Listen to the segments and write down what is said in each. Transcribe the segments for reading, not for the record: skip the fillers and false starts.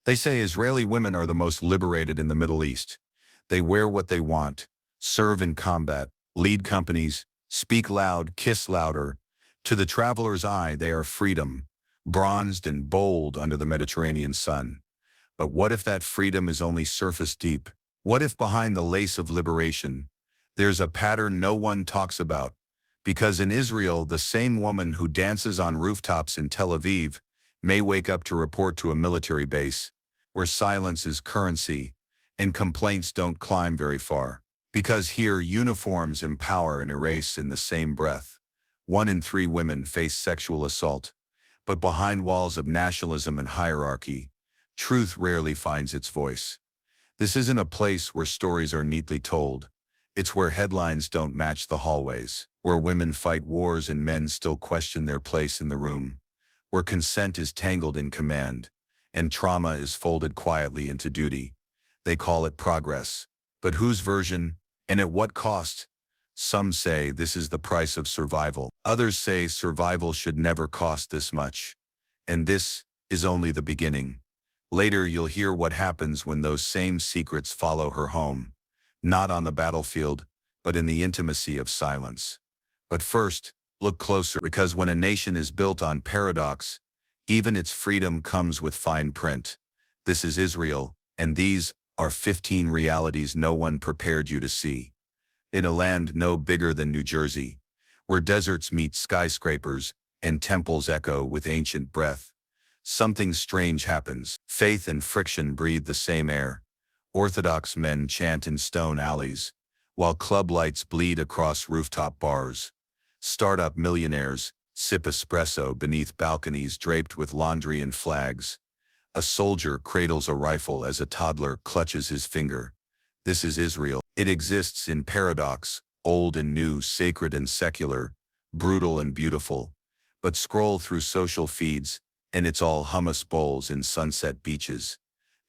They say Israeli women are the most liberated in the Middle East. They wear what they want, serve in combat, lead companies, speak loud, kiss louder. To the traveler's eye, they are freedom, bronzed and bold under the Mediterranean sun. But what if that freedom is only surface deep? What if behind the lace of liberation, there's a pattern no one talks about? Because in Israel, the same woman who dances on rooftops in Tel Aviv may wake up to report to a military base where silence is currency and complaints don't climb very far. Because here, uniforms empower and erase in the same breath. 1 in 3 women face sexual assault, but behind walls of nationalism and hierarchy, truth rarely finds its voice. This isn't a place where stories are neatly told. It's where headlines don't match the hallways, where women fight wars and men still question their place in the room, where consent is tangled in command, and trauma is folded quietly into duty. They call it progress. But whose version, and at what cost? Some say this is the price of survival. Others say survival should never cost this much. And this is only the beginning. Later you'll hear what happens when those same secrets follow her home. Not on the battlefield, but in the intimacy of silence. But first, look closer, because when a nation is built on paradox, even its freedom comes with fine print. This is Israel, and these are 15 realities no one prepared you to see. In a land no bigger than New Jersey, where deserts meet skyscrapers and temples echo with ancient breath, something strange happens. Faith and friction breathe the same air. Orthodox men chant in stone alleys, while club lights bleed across rooftop bars. Startup millionaires sip espresso beneath balconies draped with laundry and flags. A soldier cradles a rifle as a toddler clutches his finger. This is Israel. It exists in paradox, old and new, sacred and secular, brutal and beautiful. But scroll through social feeds, and it's all hummus bowls and sunset beaches.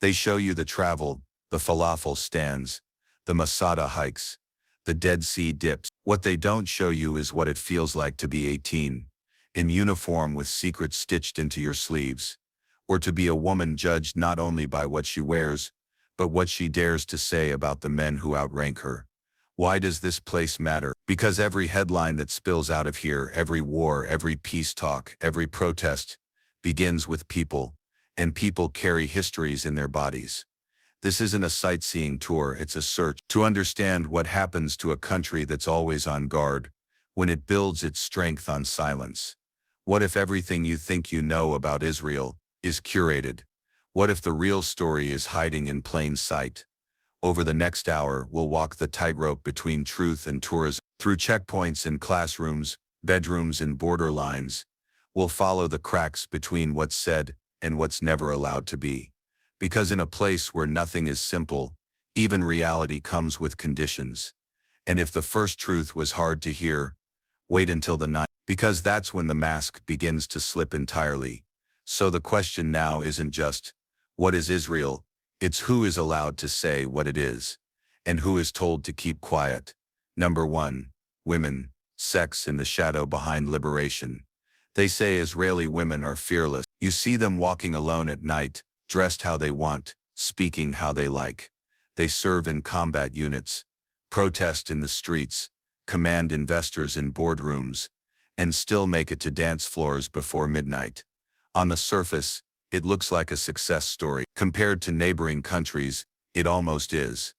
They show you the travel, the falafel stands, the Masada hikes, the Dead Sea dips. What they don't show you is what it feels like to be 18, in uniform with secrets stitched into your sleeves, or to be a woman judged not only by what she wears, but what she dares to say about the men who outrank her. Why does this place matter? Because every headline that spills out of here, every war, every peace talk, every protest, begins with people, and people carry histories in their bodies. This isn't a sightseeing tour, it's a search to understand what happens to a country that's always on guard, when it builds its strength on silence. What if everything you think you know about Israel is curated? What if the real story is hiding in plain sight? Over the next hour, we'll walk the tightrope between truth and tourism, through checkpoints in classrooms, bedrooms and borderlines. We'll follow the cracks between what's said and what's never allowed to be. Because in a place where nothing is simple, even reality comes with conditions. And if the first truth was hard to hear, wait until the night, because that's when the mask begins to slip entirely. So the question now isn't just, what is Israel? It's who is allowed to say what it is, and who is told to keep quiet. Number 1, women, sex in the shadow behind liberation. They say Israeli women are fearless. You see them walking alone at night, dressed how they want, speaking how they like. They serve in combat units, protest in the streets, command investors in boardrooms, and still make it to dance floors before midnight. On the surface, it looks like a success story. Compared to neighboring countries, it almost is.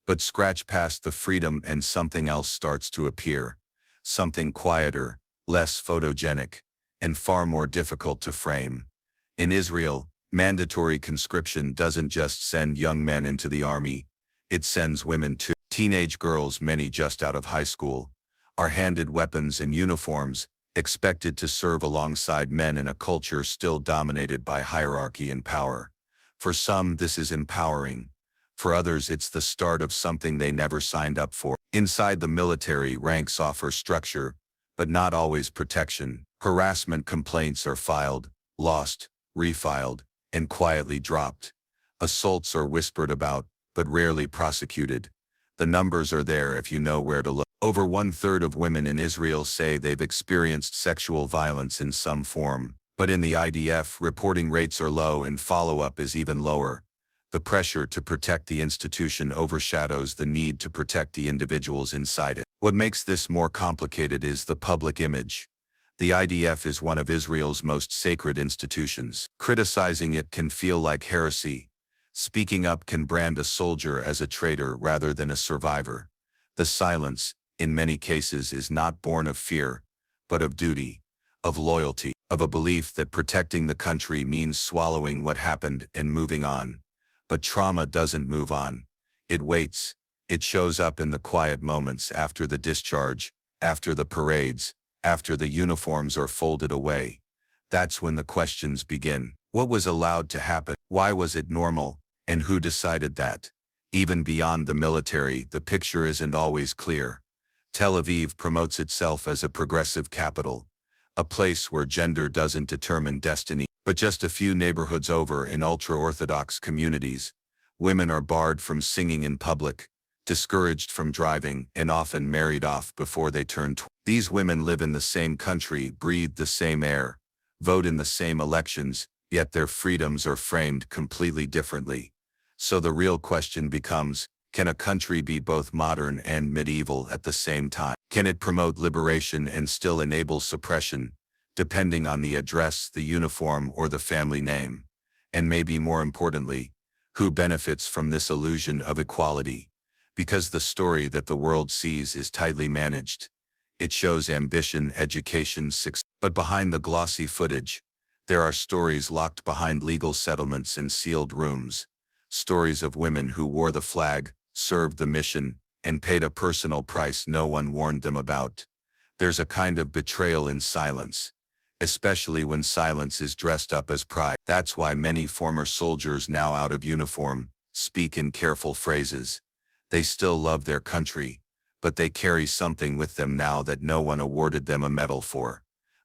But scratch past the freedom and something else starts to appear. Something quieter, less photogenic, and far more difficult to frame. In Israel, mandatory conscription doesn't just send young men into the army, it sends women too. Teenage girls, many just out of high school, are handed weapons and uniforms, expected to serve alongside men in a culture still dominated by hierarchy and power. For some, this is empowering. For others, it's the start of something they never signed up for. Inside the military, ranks offer structure, but not always protection. Harassment complaints are filed, lost, refiled, and quietly dropped. Assaults are whispered about, but rarely prosecuted. The numbers are there if you know where to look. Over 1/3 of women in Israel say they've experienced sexual violence in some form, But in the IDF, reporting rates are low and follow-up is even lower. The pressure to protect the institution overshadows the need to protect the individuals inside it. What makes this more complicated is the public image. The IDF is one of Israel's most sacred institutions. Criticizing it can feel like heresy. Speaking up can brand a soldier as a traitor rather than a survivor. The silence, in many cases, is not born of fear, but of duty, of loyalty, of a belief that protecting the country means swallowing what happened and moving on. But trauma doesn't move on. It waits. It shows up in the quiet moments after the discharge, after the parades, after the uniforms are folded away. That's when the questions begin. What was allowed to happen? Why was it normal? And who decided that? Even beyond the military, the picture isn't always clear. Tel Aviv promotes itself as a progressive capital, a place where gender doesn't determine destiny. But just a few neighborhoods over, in ultra-Orthodox communities, women are barred from singing in public, discouraged from driving, and often married off before they turn 20. These women live in the same country, breathe the same air, vote in the same elections, yet their freedoms are framed completely differently. So the real question becomes, can a country be both modern and medieval at the same time? Can it promote liberation and still enable suppression, depending on the address, the uniform, or the family name? And maybe more importantly, who benefits from this illusion of equality? Because the story that the world sees is tightly managed. It shows ambition, education, success. But behind the glossy footage, there are stories locked behind legal settlements and sealed rooms. Stories of women who wore the flag, served the mission, and paid a personal price no one warned them about. There's a kind of betrayal in silence, especially when silence is dressed up as pride. That's why many former soldiers, now out of uniform, speak in careful phrases. They still love their country, but they carry something with them now that no one awarded them a medal for.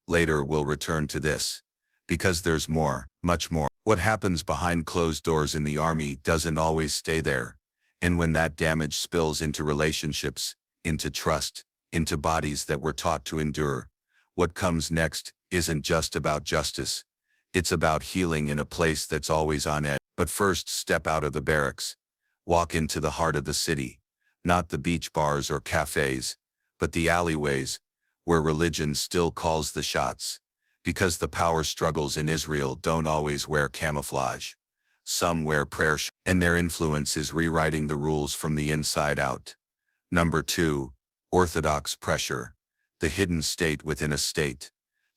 Later we'll return to this, because there's more, much more. What happens behind closed doors in the army doesn't always stay there. And when that damage spills into relationships, into trust, into bodies that were taught to endure, what comes next isn't just about justice. It's about healing in a place that's always on edge. But first, step out of the barracks. Walk into the heart of the city. Not the beach bars or cafes, but the alleyways, where religion still calls the shots. Because the power struggles in Israel don't always wear camouflage. Some wear prayer, and their influence is rewriting the rules from the inside out. Number 2, Orthodox pressure. The hidden state within a state.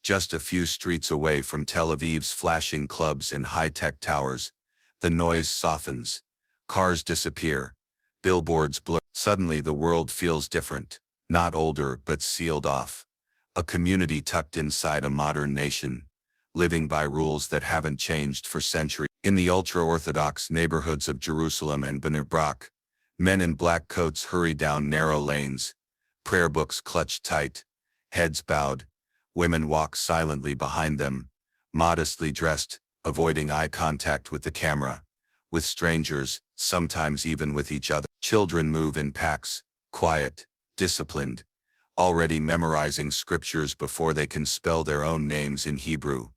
Just a few streets away from Tel Aviv's flashing clubs and high-tech towers, the noise softens. Cars disappear. Billboards blur. Suddenly the world feels different. Not older, but sealed off. A community tucked inside a modern nation, living by rules that haven't changed for centuries. In the ultra-Orthodox neighborhoods of Jerusalem and Bnei Brak, men in black coats hurry down narrow lanes, prayer books clutched tight, heads bowed. Women walk silently behind them, modestly dressed, avoiding eye contact with the camera, with strangers, sometimes even with each other. Children move in packs, quiet, disciplined, already memorizing scriptures before they can spell their own names in Hebrew.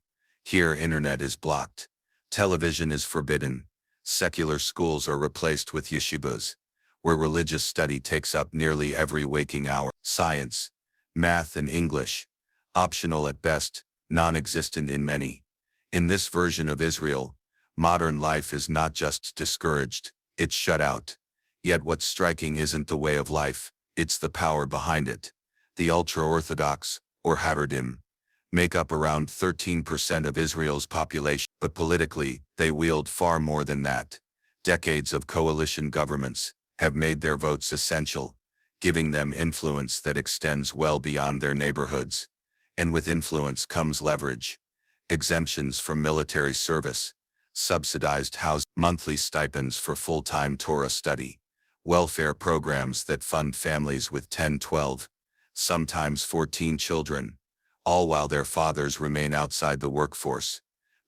Here, internet is blocked. Television is forbidden. Secular schools are replaced with yeshivas, where religious study takes up nearly every waking hour. Science, math and English, optional at best, non-existent in many. In this version of Israel, modern life is not just discouraged, it's shut out. Yet what's striking isn't the way of life, it's the power behind it. The ultra-Orthodox, or Haredim, make up around 13% of Israel's population, but politically, they wield far more than that. Decades of coalition governments have made their votes essential, giving them influence that extends well beyond their neighborhoods. And with influence comes leverage. Exemptions from military service, subsidized housing, monthly stipends for full-time Torah study, welfare programs that fund families with 10, 12, sometimes 14 children, all while their fathers remain outside the workforce.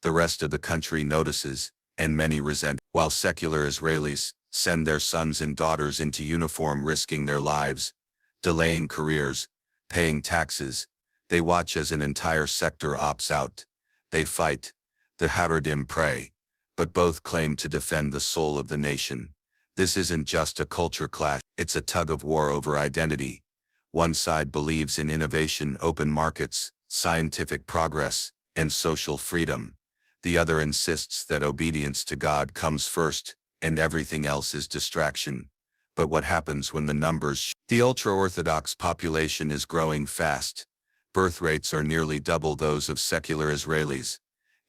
The rest of the country notices, and many resent, while secular Israelis send their sons and daughters into uniform, risking their lives, delaying careers, paying taxes. They watch as an entire sector opts out. They fight. The Haredim pray. But both claim to defend the soul of the nation. This isn't just a culture clash, it's a tug of war over identity. One side believes in innovation, open markets, scientific progress, and social freedom. The other insists that obedience to God comes first, and everything else is distraction. But what happens when the numbers? The ultra-Orthodox population is growing fast. Birth rates are nearly double those of secular Israelis.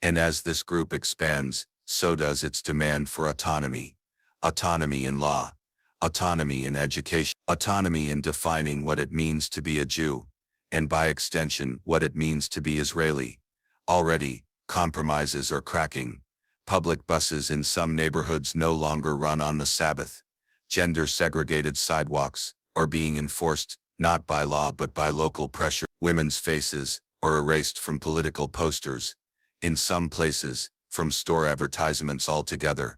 And as this group expands, so does its demand for autonomy. Autonomy in law. Autonomy in education. Autonomy in defining what it means to be a Jew. And by extension, what it means to be Israeli. Already, compromises are cracking. Public buses in some neighborhoods no longer run on the Sabbath. Gender-segregated sidewalks are being enforced, not by law but by local pressure. Women's faces are erased from political posters. In some places, from store advertisements altogether.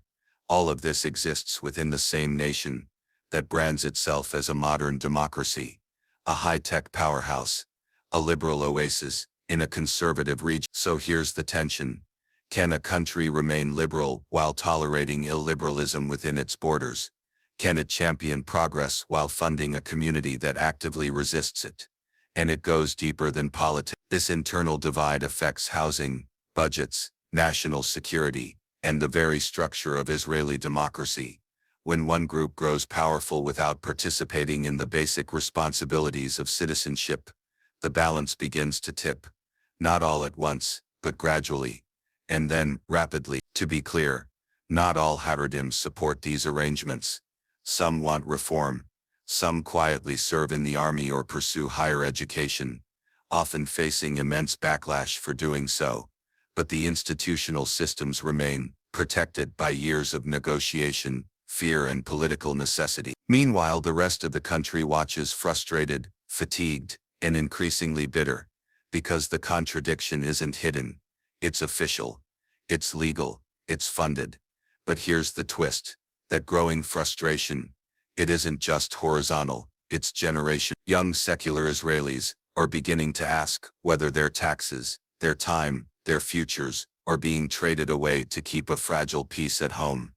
All of this exists within the same nation that brands itself as a modern democracy, a high-tech powerhouse, a liberal oasis in a conservative region. So here's the tension. Can a country remain liberal while tolerating illiberalism within its borders? Can it champion progress while funding a community that actively resists it? And it goes deeper than politics. This internal divide affects housing, budgets, national security, and the very structure of Israeli democracy. When one group grows powerful without participating in the basic responsibilities of citizenship, the balance begins to tip. Not all at once, but gradually. And then, rapidly. To be clear, not all Haredim support these arrangements. Some want reform. Some quietly serve in the army or pursue higher education, often facing immense backlash for doing so. But the institutional systems remain, protected by years of negotiation, fear and political necessity. Meanwhile, the rest of the country watches frustrated, fatigued, and increasingly bitter. Because the contradiction isn't hidden. It's official. It's legal. It's funded. But here's the twist. That growing frustration, it isn't just horizontal, it's generational. Young secular Israelis are beginning to ask whether their taxes, their time, their futures are being traded away to keep a fragile peace at home.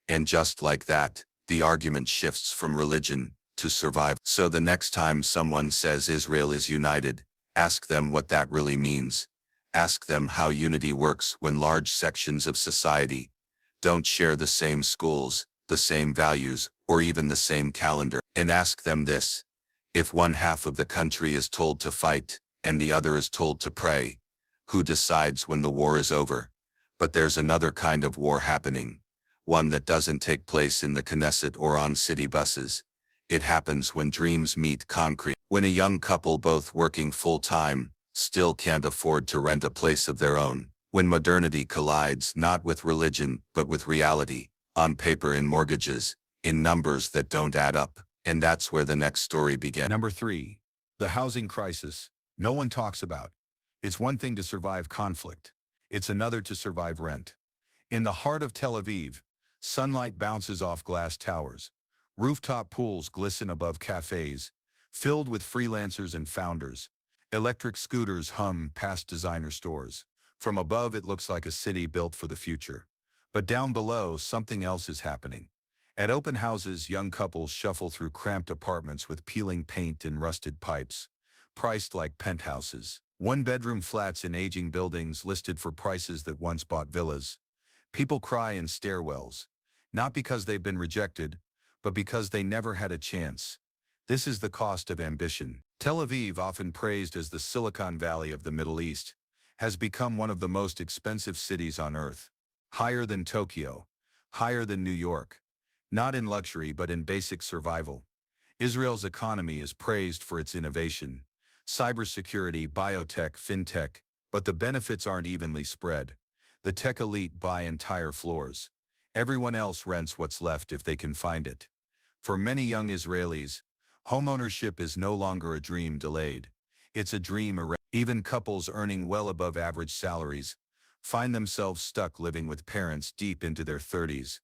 And just like that, the argument shifts from religion to survival. So the next time someone says Israel is united, ask them what that really means. Ask them how unity works when large sections of society don't share the same schools, the same values, or even the same calendar. And ask them this. If one half of the country is told to fight, and the other is told to pray, who decides when the war is over? But there's another kind of war happening. One that doesn't take place in the Knesset or on city buses. It happens when dreams meet concrete. When a young couple both working full-time, still can't afford to rent a place of their own. When modernity collides not with religion, but with reality. On paper, in mortgages, in numbers that don't add up. And that's where the next story begins. Number 3. The housing crisis. No one talks about. It's one thing to survive conflict. It's another to survive rent. In the heart of Tel Aviv, sunlight bounces off glass towers. Rooftop pools glisten above cafes, filled with freelancers and founders. Electric scooters hum past designer stores. From above, it looks like a city built for the future. But down below, something else is happening. At open houses, young couples shuffle through cramped apartments with peeling paint and rusted pipes, priced like penthouses. One-bedroom flats in aging buildings listed for prices that once bought villas. People cry in stairwells, not because they've been rejected, but because they never had a chance. This is the cost of ambition. Tel Aviv, often praised as the Silicon Valley of the Middle East, has become one of the most expensive cities on earth. Higher than Tokyo, higher than New York. Not in luxury but in basic survival. Israel's economy is praised for its innovation, cybersecurity, biotech, fintech, but the benefits aren't evenly spread. The tech elite buy entire floors. Everyone else rents what's left if they can find it. For many young Israelis, homeownership is no longer a dream delayed. It's a dream erased. Even couples earning well above average salaries find themselves stuck living with parents deep into their 30s,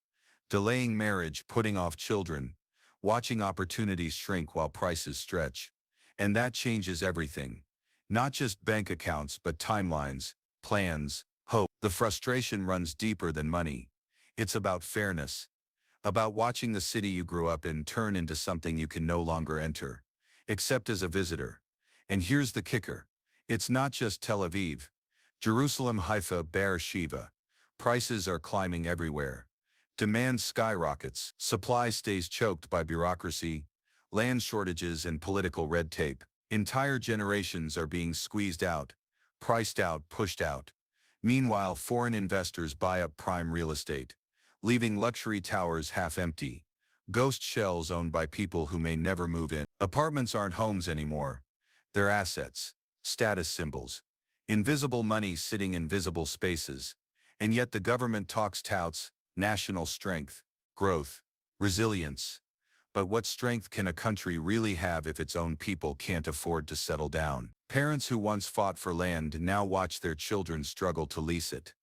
delaying marriage, putting off children, watching opportunities shrink while prices stretch. And that changes everything. Not just bank accounts but timelines, plans, The frustration runs deeper than money. It's about fairness, about watching the city you grew up in turn into something you can no longer enter, except as a visitor. And here's the kicker. It's not just Tel Aviv. Jerusalem, Haifa, Beersheba. Prices are climbing everywhere. Demand skyrockets. Supply stays choked by bureaucracy, land shortages, and political red tape. Entire generations are being squeezed out, priced out, pushed out. Meanwhile, foreign investors buy up prime real estate, leaving luxury towers half empty, ghost shells owned by people who may never move in. Apartments aren't homes anymore. They're assets, status symbols, invisible money sitting in visible spaces. And yet the government touts national strength, growth, resilience. But what strength can a country really have if its own people can't afford to settle down? Parents who once fought for land now watch their children struggle to lease it.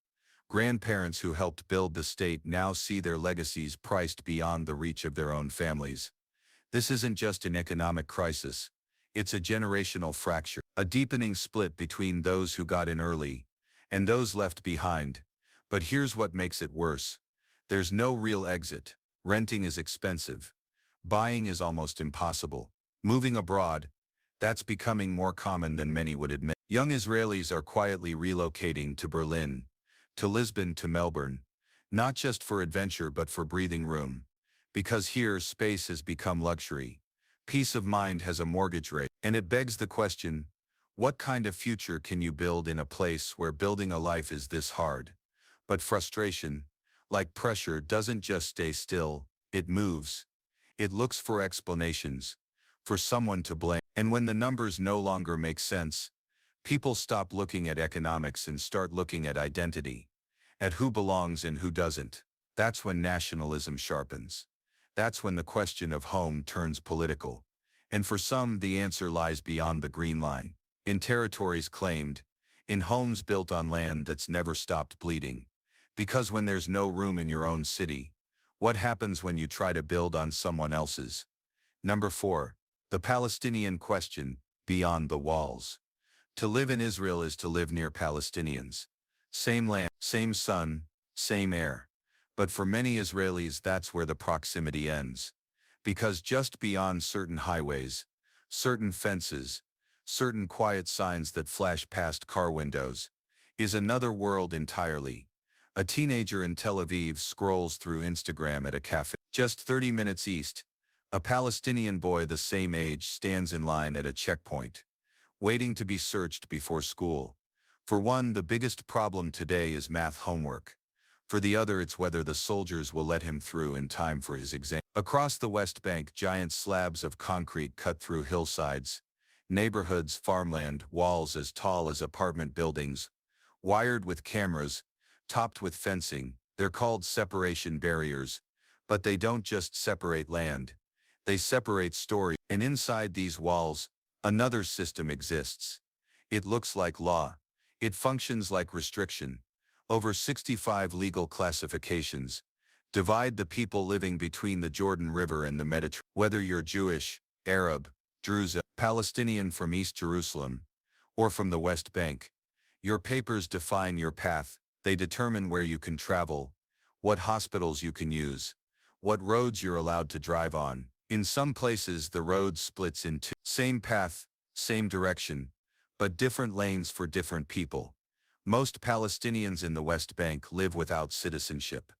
Grandparents who helped build the state now see their legacies priced beyond the reach of their own families. This isn't just an economic crisis. It's a generational fracture, a deepening split between those who got in early and those left behind. But here's what makes it worse. There's no real exit. Renting is expensive. Buying is almost impossible. Moving abroad, that's becoming more common than many would admit. Young Israelis are quietly relocating to Berlin, to Lisbon, to Melbourne, not just for adventure but for breathing room. Because here, space has become luxury. Peace of mind has a mortgage rate. And it begs the question, what kind of future can you build in a place where building a life is this hard? But frustration, like pressure, doesn't just stay still, it moves. It looks for explanations, for someone to blame. And when the numbers no longer make sense, people stop looking at economics and start looking at identity, at who belongs and who doesn't. That's when nationalism sharpens. That's when the question of home turns political. And for some, the answer lies beyond the green line, in territories claimed, in homes built on land that's never stopped bleeding. Because when there's no room in your own city, what happens when you try to build on someone else's? Number 4. The Palestinian question, beyond the walls. To live in Israel is to live near Palestinians. Same land, same sun, same air. But for many Israelis, that's where the proximity ends. Because just beyond certain highways, certain fences, certain quiet signs that flash past car windows, is another world entirely. A teenager in Tel Aviv scrolls through Instagram at a cafe. Just 30 minutes east, a Palestinian boy the same age stands in line at a checkpoint, waiting to be searched before school. For one, the biggest problem today is math homework. For the other, it's whether the soldiers will let him through in time for his exam. Across the West Bank, giant slabs of concrete cut through hillsides, neighborhoods, farmland, walls as tall as apartment buildings, wired with cameras, topped with fencing. They're called separation barriers, but they don't just separate land. They separate story. And inside these walls, another system exists. It looks like law. It functions like restriction. Over 65 legal classifications divide the people living between the Jordan River and the Mediterranean. Whether you're Jewish, Arab, Druze, Palestinian from East Jerusalem, or from the West Bank, your papers define your path. They determine where you can travel, what hospitals you can use, what roads you're allowed to drive on. In some places, the road splits in two. Same path, same direction, but different lanes for different people. Most Palestinians in the West Bank live without citizenship,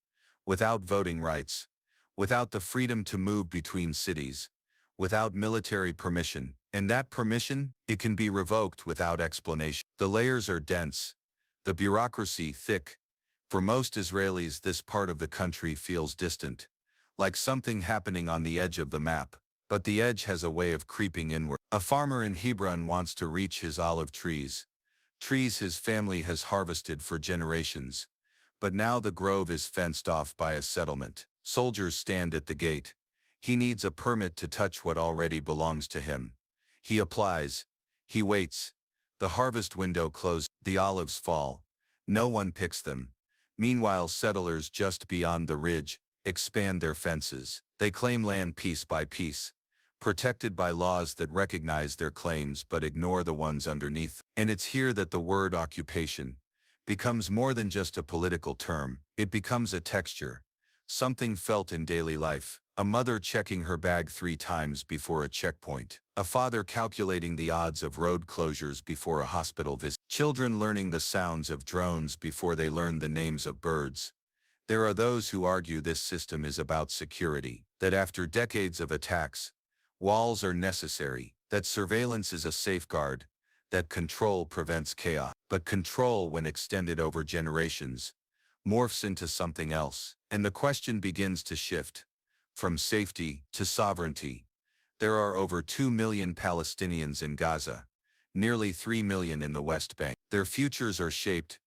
without voting rights, without the freedom to move between cities, without military permission. And that permission, it can be revoked without explanation. The layers are dense, the bureaucracy thick. For most Israelis, this part of the country feels distant, like something happening on the edge of the map. But the edge has a way of creeping inward. A farmer in Hebron wants to reach his olive trees his family has harvested for generations. But now the grove is fenced off by a settlement. Soldiers stand at the gate. He needs a permit to touch what already belongs to him. He applies. He waits. The harvest window closes. The olives fall. No one picks them. Meanwhile, settlers just beyond the ridge expand their fences. They claim land piece by piece, protected by laws that recognize their claims but ignore the ones underneath. And it's here that the word occupation becomes more than just a political term. It becomes a texture, something felt in daily life. A mother checking her bag 3 times before a checkpoint. A father calculating the odds of road closures before a hospital visit. Children learning the sounds of drones before they learn the names of birds. There are those who argue this system is about security, that after decades of attacks, walls are necessary, that surveillance is a safeguard, that control prevents chaos. But control, when extended over generations, morphs into something else, and the question begins to shift. From safety to sovereignty. There are over 2 million Palestinians in Gaza, nearly 3 million in the West Bank. Their futures are shaped,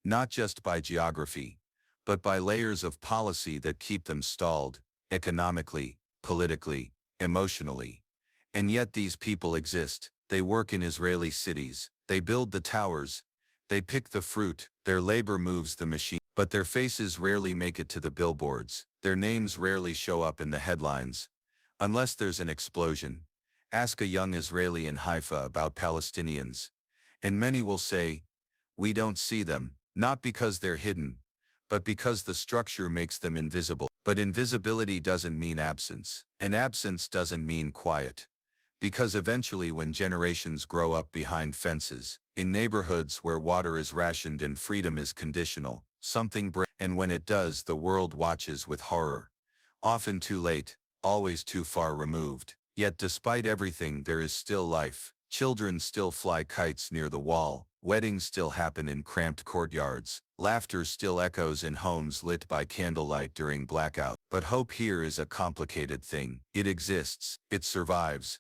not just by geography, but by layers of policy that keep them stalled, economically, politically, emotionally. And yet these people exist. They work in Israeli cities, they build the towers, they pick the fruit, their labor moves the machine. But their faces rarely make it to the billboards, their names rarely show up in the headlines. Unless there's an explosion. Ask a young Israeli in Haifa about Palestinians, and many will say, we don't see them, not because they're hidden, but because the structure makes them invisible. But invisibility doesn't mean absence, and absence doesn't mean quiet. Because eventually, when generations grow up behind fences, in neighborhoods where water is rationed and freedom is conditional, something breaks, and when it does, the world watches with horror. Often too late, always too far removed. Yet despite everything, there is still life. Children still fly kites near the wall, weddings still happen in cramped courtyards, laughter still echoes in homes lit by candlelight during blackout. But hope here is a complicated thing. It exists, it survives,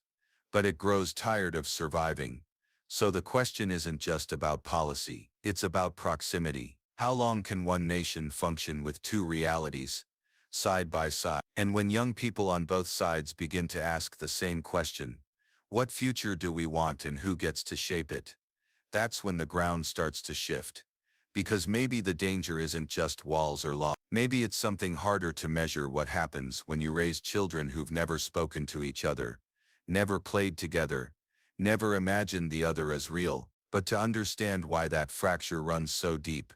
but it grows tired of surviving. So the question isn't just about policy, it's about proximity. How long can one nation function with 2 realities, side by side? And when young people on both sides begin to ask the same question, what future do we want and who gets to shape it? That's when the ground starts to shift. Because maybe the danger isn't just walls or law. Maybe it's something harder to measure. What happens when you raise children who've never spoken to each other, never played together, never imagined the other as real. But to understand why that fracture runs so deep,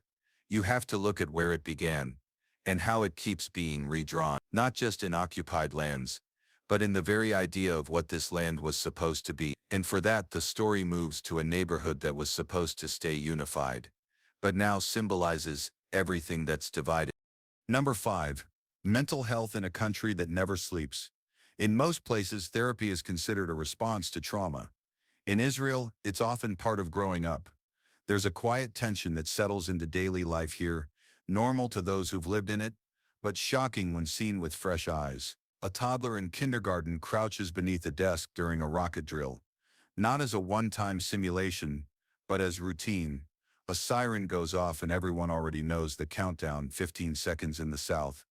you have to look at where it began, and how it keeps being redrawn, not just in occupied lands, but in the very idea of what this land was supposed to be. And for that, the story moves to a neighborhood that was supposed to stay unified, but now symbolizes everything that's divided. Number 5. Mental health in a country that never sleeps. In most places, therapy is considered a response to trauma. In Israel, it's often part of growing up. There's a quiet tension that settles into daily life here, normal to those who've lived in it, but shocking when seen with fresh eyes. A toddler in kindergarten crouches beneath a desk during a rocket drill, not as a one-time simulation, but as routine. A siren goes off and everyone already knows the countdown: 15 seconds in the south,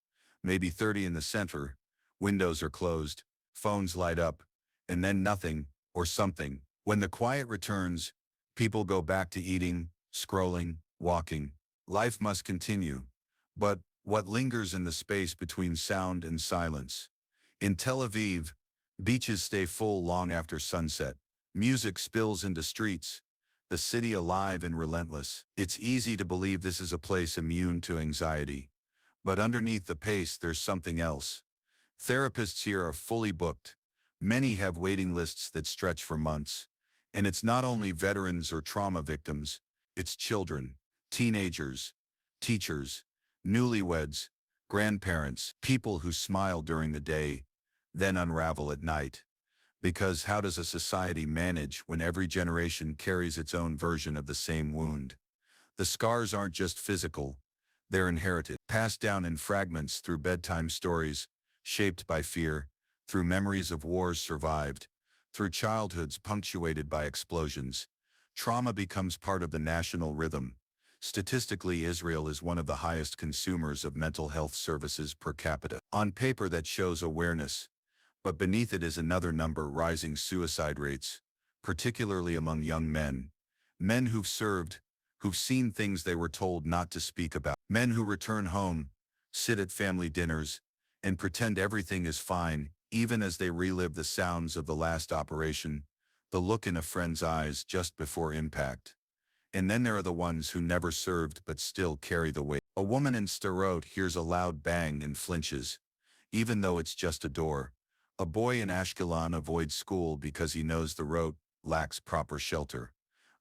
maybe 30 in the center. Windows are closed, phones light up, and then nothing, or something. When the quiet returns, people go back to eating, scrolling, walking. Life must continue. But what lingers in the space between sound and silence? In Tel Aviv, beaches stay full long after sunset. Music spills into streets, the city alive and relentless. It's easy to believe this is a place immune to anxiety. But underneath the pace, there's something else. Therapists here are fully booked. Many have waiting lists that stretch for months. And it's not only veterans or trauma victims, it's children, teenagers, teachers, newlyweds, grandparents, people who smile during the day, then unravel at night. Because how does a society manage when every generation carries its own version of the same wound? The scars aren't just physical, they're inherited, passed down in fragments through bedtime stories, shaped by fear, through memories of wars survived, through childhoods punctuated by explosions. Trauma becomes part of the national rhythm. Statistically, Israel is one of the highest consumers of mental health services per capita. On paper, that shows awareness, but beneath it is another number: rising suicide rates, particularly among young men. Men who've served, who've seen things they were told not to speak about. Men who return home, sit at family dinners, and pretend everything is fine, even as they relive the sounds of the last operation, the look in a friend's eyes just before impact. And then there are the ones who never served but still carry the weight. A woman in Sderot hears a loud bang and flinches, even though it's just a door. A boy in Ashkelon avoids school because he knows the road lacks proper shelter.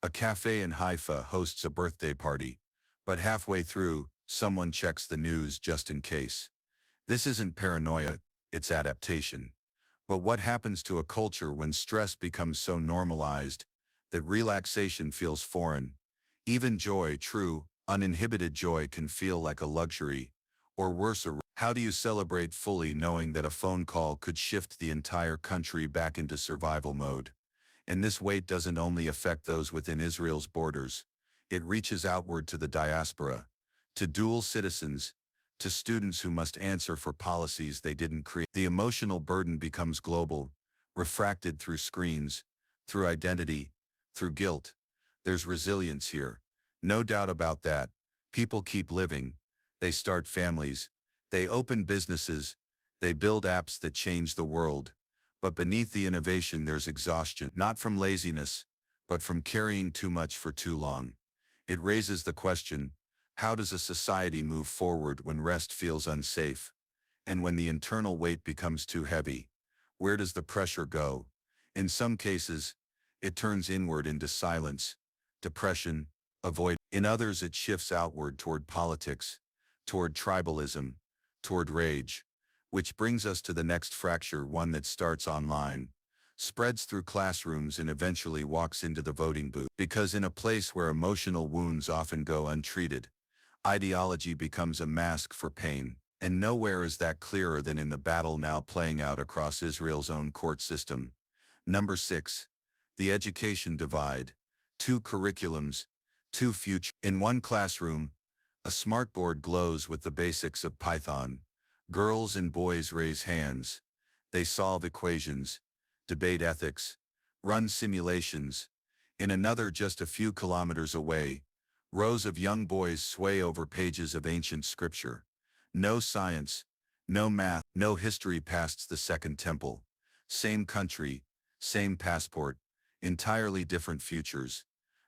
A cafe in Haifa hosts a birthday party, but halfway through, someone checks the news just in case. This isn't paranoia, it's adaptation. But what happens to a culture when stress becomes so normalized that relaxation feels foreign? Even joy, true, uninhibited joy, can feel like a luxury, or worse. How do you celebrate fully knowing that a phone call could shift the entire country back into survival mode? And this weight doesn't only affect those within Israel's borders. It reaches outward to the diaspora, to dual citizens, to students who must answer for policies they didn't create. The emotional burden becomes global, refracted through screens, through identity, through guilt. There's resilience here. No doubt about that. People keep living. They start families. They open businesses. They build apps that change the world. But beneath the innovation there's exhaustion, not from laziness, but from carrying too much for too long. It raises the question, how does a society move forward when rest feels unsafe? And when the internal weight becomes too heavy, where does the pressure go? In some cases, it turns inward into silence, depression, avoid. In others it shifts outward toward politics, toward tribalism, toward rage. Which brings us to the next fracture, one that starts online, spreads through classrooms and eventually walks into the voting booth. Because in a place where emotional wounds often go untreated, ideology becomes a mask for pain. And nowhere is that clearer than in the battle now playing out across Israel's own court system. Number 6. The education divide. 2 curriculums, 2 futures. In one classroom, a smartboard glows with the basics of Python. Girls and boys raise hands. They solve equations, debate ethics, run simulations. In another, just a few kilometers away, rows of young boys sway over pages of ancient scripture. No science, no math, no history past the Second Temple. Same country, same passport, entirely different futures.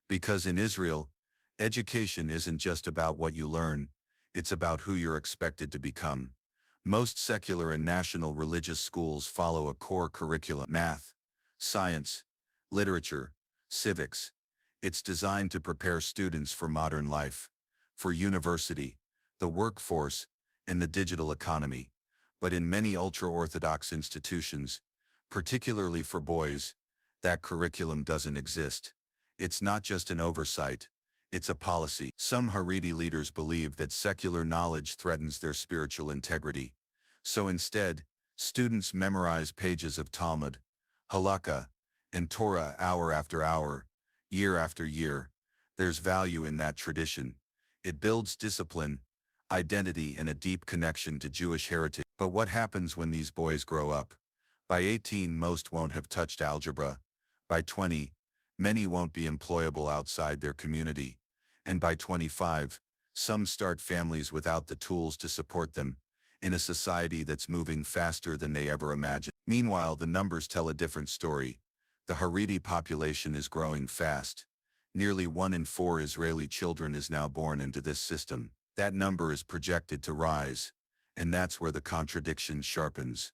Because in Israel, education isn't just about what you learn, it's about who you're expected to become. Most secular and national religious schools follow a core curriculum: math, science, literature, civics. It's designed to prepare students for modern life, for university, the workforce, and the digital economy. But in many ultra-Orthodox institutions, particularly for boys, that curriculum doesn't exist. It's not just an oversight, it's a policy. Some Haredi leaders believe that secular knowledge threatens their spiritual integrity. So instead, students memorize pages of Talmud, Halakha, and Torah hour after hour, year after year. There's value in that tradition. It builds discipline, identity, and a deep connection to Jewish heritage. But what happens when these boys grow up? By 18, most won't have touched algebra. By 20, many won't be employable outside their community. And by 25, some start families without the tools to support them, in a society that's moving faster than they ever imagined. Meanwhile, the numbers tell a different story. The Haredi population is growing fast. Nearly 1 in 4 Israeli children is now born into this system. That number is projected to rise, and that's where the contradiction sharpens.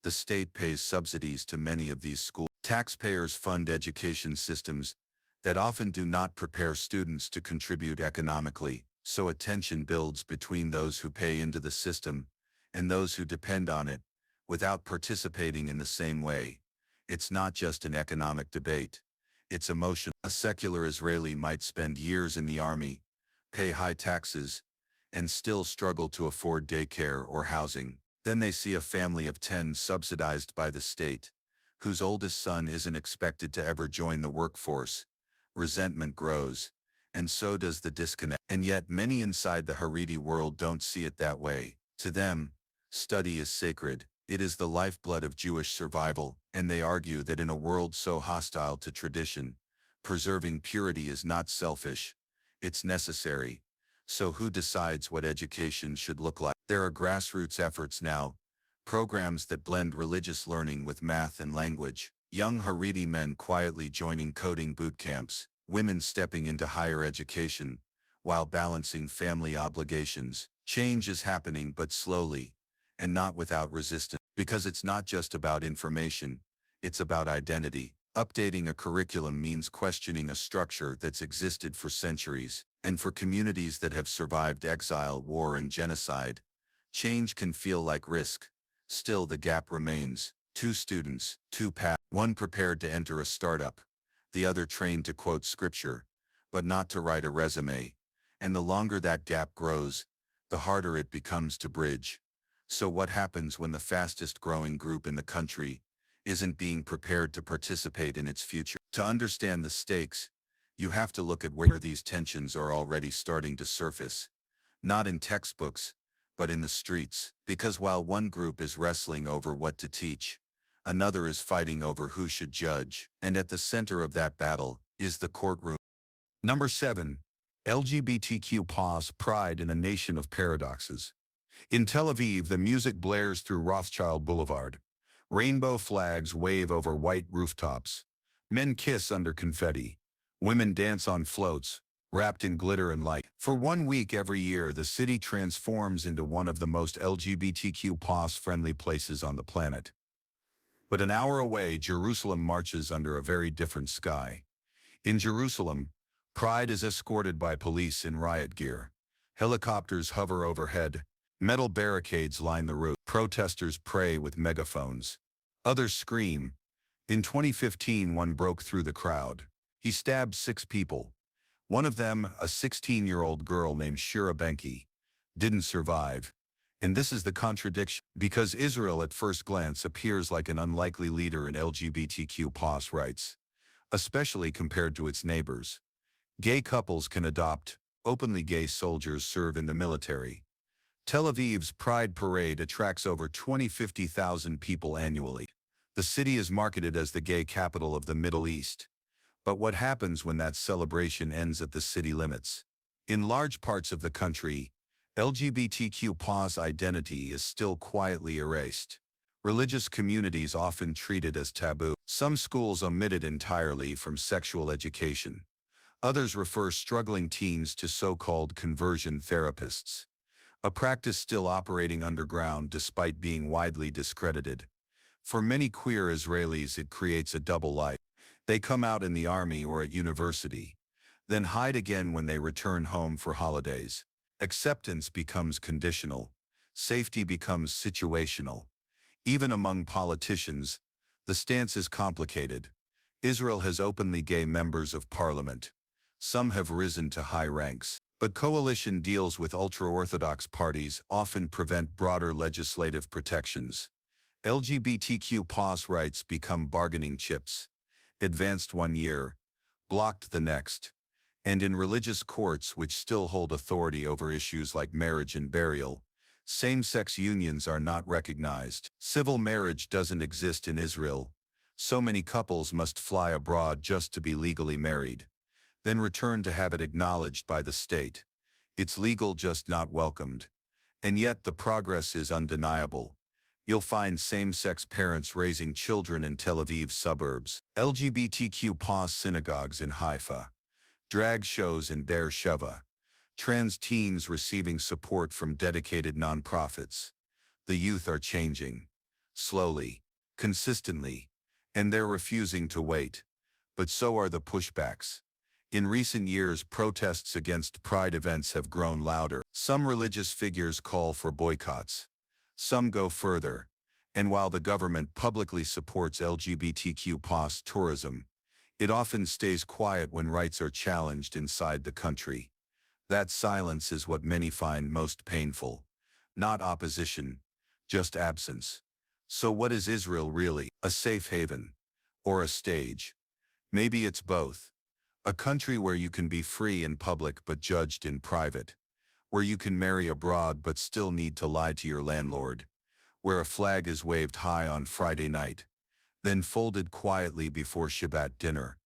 The state pays subsidies to many of these schools. Taxpayers fund education systems that often do not prepare students to contribute economically, so a tension builds between those who pay into the system and those who depend on it, without participating in the same way. It's not just an economic debate. It's emotional. A secular Israeli might spend years in the army, pay high taxes, and still struggle to afford daycare or housing. Then they see a family of 10 subsidized by the state, whose oldest son isn't expected to ever join the workforce. Resentment grows, and so does the disconnect. And yet many inside the Haredi world don't see it that way. To them, study is sacred. It is the lifeblood of Jewish survival, and they argue that in a world so hostile to tradition, preserving purity is not selfish, it's necessary. So who decides what education should look like? There are grassroots efforts now, programs that blend religious learning with math and language. Young Haredi men quietly joining coding boot camps, women stepping into higher education, while balancing family obligations. Change is happening, but slowly, and not without resistance, because it's not just about information, it's about identity. Updating a curriculum means questioning a structure that's existed for centuries, and for communities that have survived exile, war, and genocide, change can feel like risk. Still, the gap remains. Two students, two paths, one prepared to enter a startup, the other trained to quote scripture, but not to write a resume. And the longer that gap grows, the harder it becomes to bridge. So what happens when the fastest growing group in the country isn't being prepared to participate in its future? To understand the stakes, you have to look at where these tensions are already starting to surface. Not in textbooks, but in the streets. Because while one group is wrestling over what to teach, another is fighting over who should judge. And at the center of that battle is the courtroom. Number 7. LGBTQ pride in a nation of paradoxes. In Tel Aviv, the music blares through Rothschild Boulevard. Rainbow flags wave over white rooftops. Men kiss under confetti. Women dance on floats, wrapped in glitter and light. For 1 week every year, the city transforms into one of the most LGBTQ+-friendly places on the planet. But an hour away, Jerusalem marches under a very different sky. In Jerusalem, pride is escorted by police in riot gear. Helicopters hover overhead. Metal barricades line the route. Protesters pray with megaphones. Others scream. In 2015, one broke through the crowd. He stabbed 6 people. One of them, a 16-year-old girl named Shira Benki, didn't survive. And this is the contradiction, because Israel at first glance appears like an unlikely leader in LGBTQ+ rights, especially compared to its neighbors. Gay couples can adopt. Openly gay soldiers serve in the military. Tel Aviv's Pride Parade attracts over 50,000 people annually. The city is marketed as the gay capital of the Middle East. But what happens when that celebration ends at the city limits? In large parts of the country, LGBTQ+ identity is still quietly erased. Religious communities often treat it as taboo. Some schools omit it entirely from sexual education. Others refer struggling teens to so-called conversion therapists, a practice still operating underground despite being widely discredited. For many queer Israelis, it creates a double life. They come out in the army or at university, then hide again when they return home for holidays. Acceptance becomes conditional. Safety becomes situational. Even among politicians, the stance is complicated. Israel has openly gay members of parliament. Some have risen to high ranks. But coalition deals with ultra-Orthodox parties often prevent broader legislative protections. LGBTQ+ rights become bargaining chips. Advanced 1 year, blocked the next. And in religious courts, which still hold authority over issues like marriage and burial, same-sex unions are not recognized. Civil marriage doesn't exist in Israel. So many couples must fly abroad just to be legally married, then return to have it acknowledged by the state. It's legal, just not welcomed. And yet the progress is undeniable. You'll find same-sex parents raising children in Tel Aviv suburbs, LGBTQ+ synagogues in Haifa, drag shows in Be'er Sheva, trans teens receiving support from dedicated nonprofits. The youth are changing. Slowly, consistently, and they're refusing to wait. But so are the pushbacks. In recent years, protests against pride events have grown louder. Some religious figures call for boycotts. Some go further. And while the government publicly supports LGBTQ+ tourism, it often stays quiet when rights are challenged inside the country. That silence is what many find most painful. Not opposition, just absence. So what is Israel really? A safe haven? Or a stage? Maybe it's both. A country where you can be free in public but judged in private. Where you can marry abroad but still need to lie to your landlord. Where a flag is waved high on Friday night, then folded quietly before Shabbat dinner.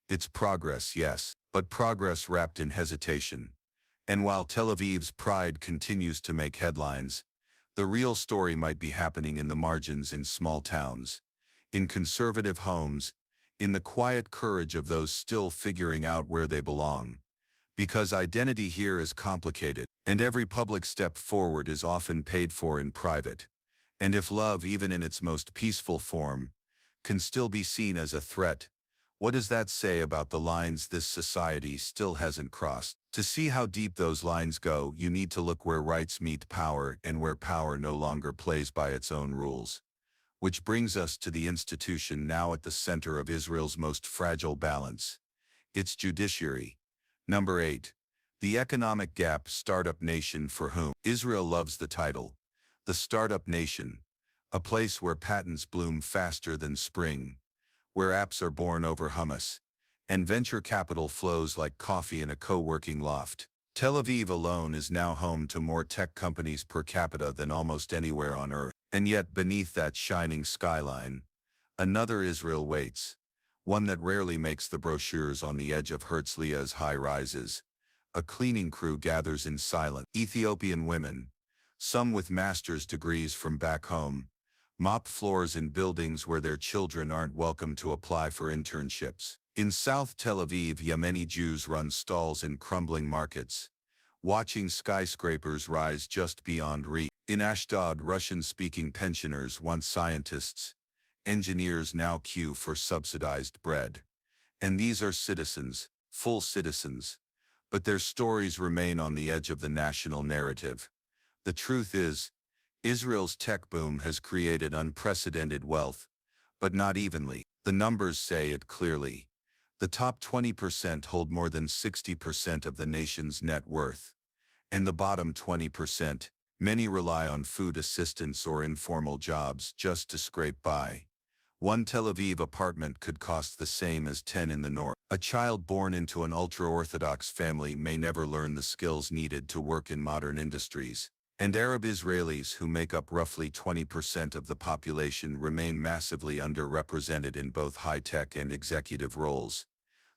It's progress, yes, but progress wrapped in hesitation. And while Tel Aviv's pride continues to make headlines, the real story might be happening in the margins, in small towns, in conservative homes, in the quiet courage of those still figuring out where they belong. Because identity here is complicated, and every public step forward is often paid for in private. And if love, even in its most peaceful form, can still be seen as a threat, what does that say about the lines this society still hasn't crossed? To see how deep those lines go, you need to look where rights meet power and where power no longer plays by its own rules. Which brings us to the institution now at the center of Israel's most fragile balance, its judiciary. Number 8. The economic gap startup nation, for whom Israel loves the title, the startup nation, a place where patents bloom faster than spring, where apps are born over hummus, and venture capital flows like coffee in a co-working loft. Tel Aviv alone is now home to more tech companies per capita than almost anywhere on earth. And yet beneath that shining skyline, another Israel waits, one that rarely makes the brochures on the edge of Herzliya's high-rises. A cleaning crew gathers in silence. Ethiopian women, some with master's degrees from back home, mop floors in buildings where their children aren't welcome to apply for internships. In South Tel Aviv, Yemeni Jews run stalls in crumbling markets, watching skyscrapers rise just beyond reach. In Ashdod, Russian-speaking pensioners, once scientists, engineers, now queue for subsidized bread. And these are citizens, full citizens, but their stories remain on the edge of the national narrative. The truth is, Israel's tech boom has created unprecedented wealth, but not evenly. The numbers say it clearly. The top 20% hold more than 60% of the nation's net worth. And the bottom 20%, many rely on food assistance or informal jobs just to scrape by. One Tel Aviv apartment could cost the same as 10 in the north. A child born into an ultra-Orthodox family may never learn the skills needed to work in modern industries. And Arab Israelis, who make up roughly 20% of the population, remain massively underrepresented in both high-tech and executive roles.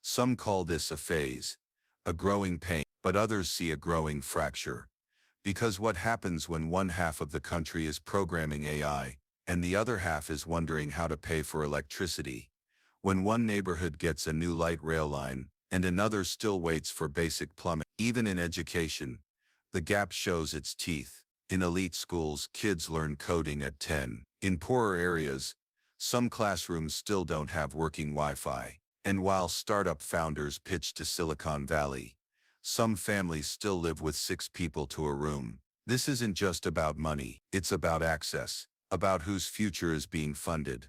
Some call this a phase, a growing pain, but others see a growing fracture. Because what happens when one half of the country is programming AI, and the other half is wondering how to pay for electricity? When one neighborhood gets a new light rail line, and another still waits for basic plumbing. Even in education, the gap shows its teeth. In elite schools, kids learn coding at 10. In poorer areas, some classrooms still don't have working Wi-Fi. And while startup founders pitch to Silicon Valley, some families still live with 6 people to a room. This isn't just about money, it's about access, about whose future is being funded,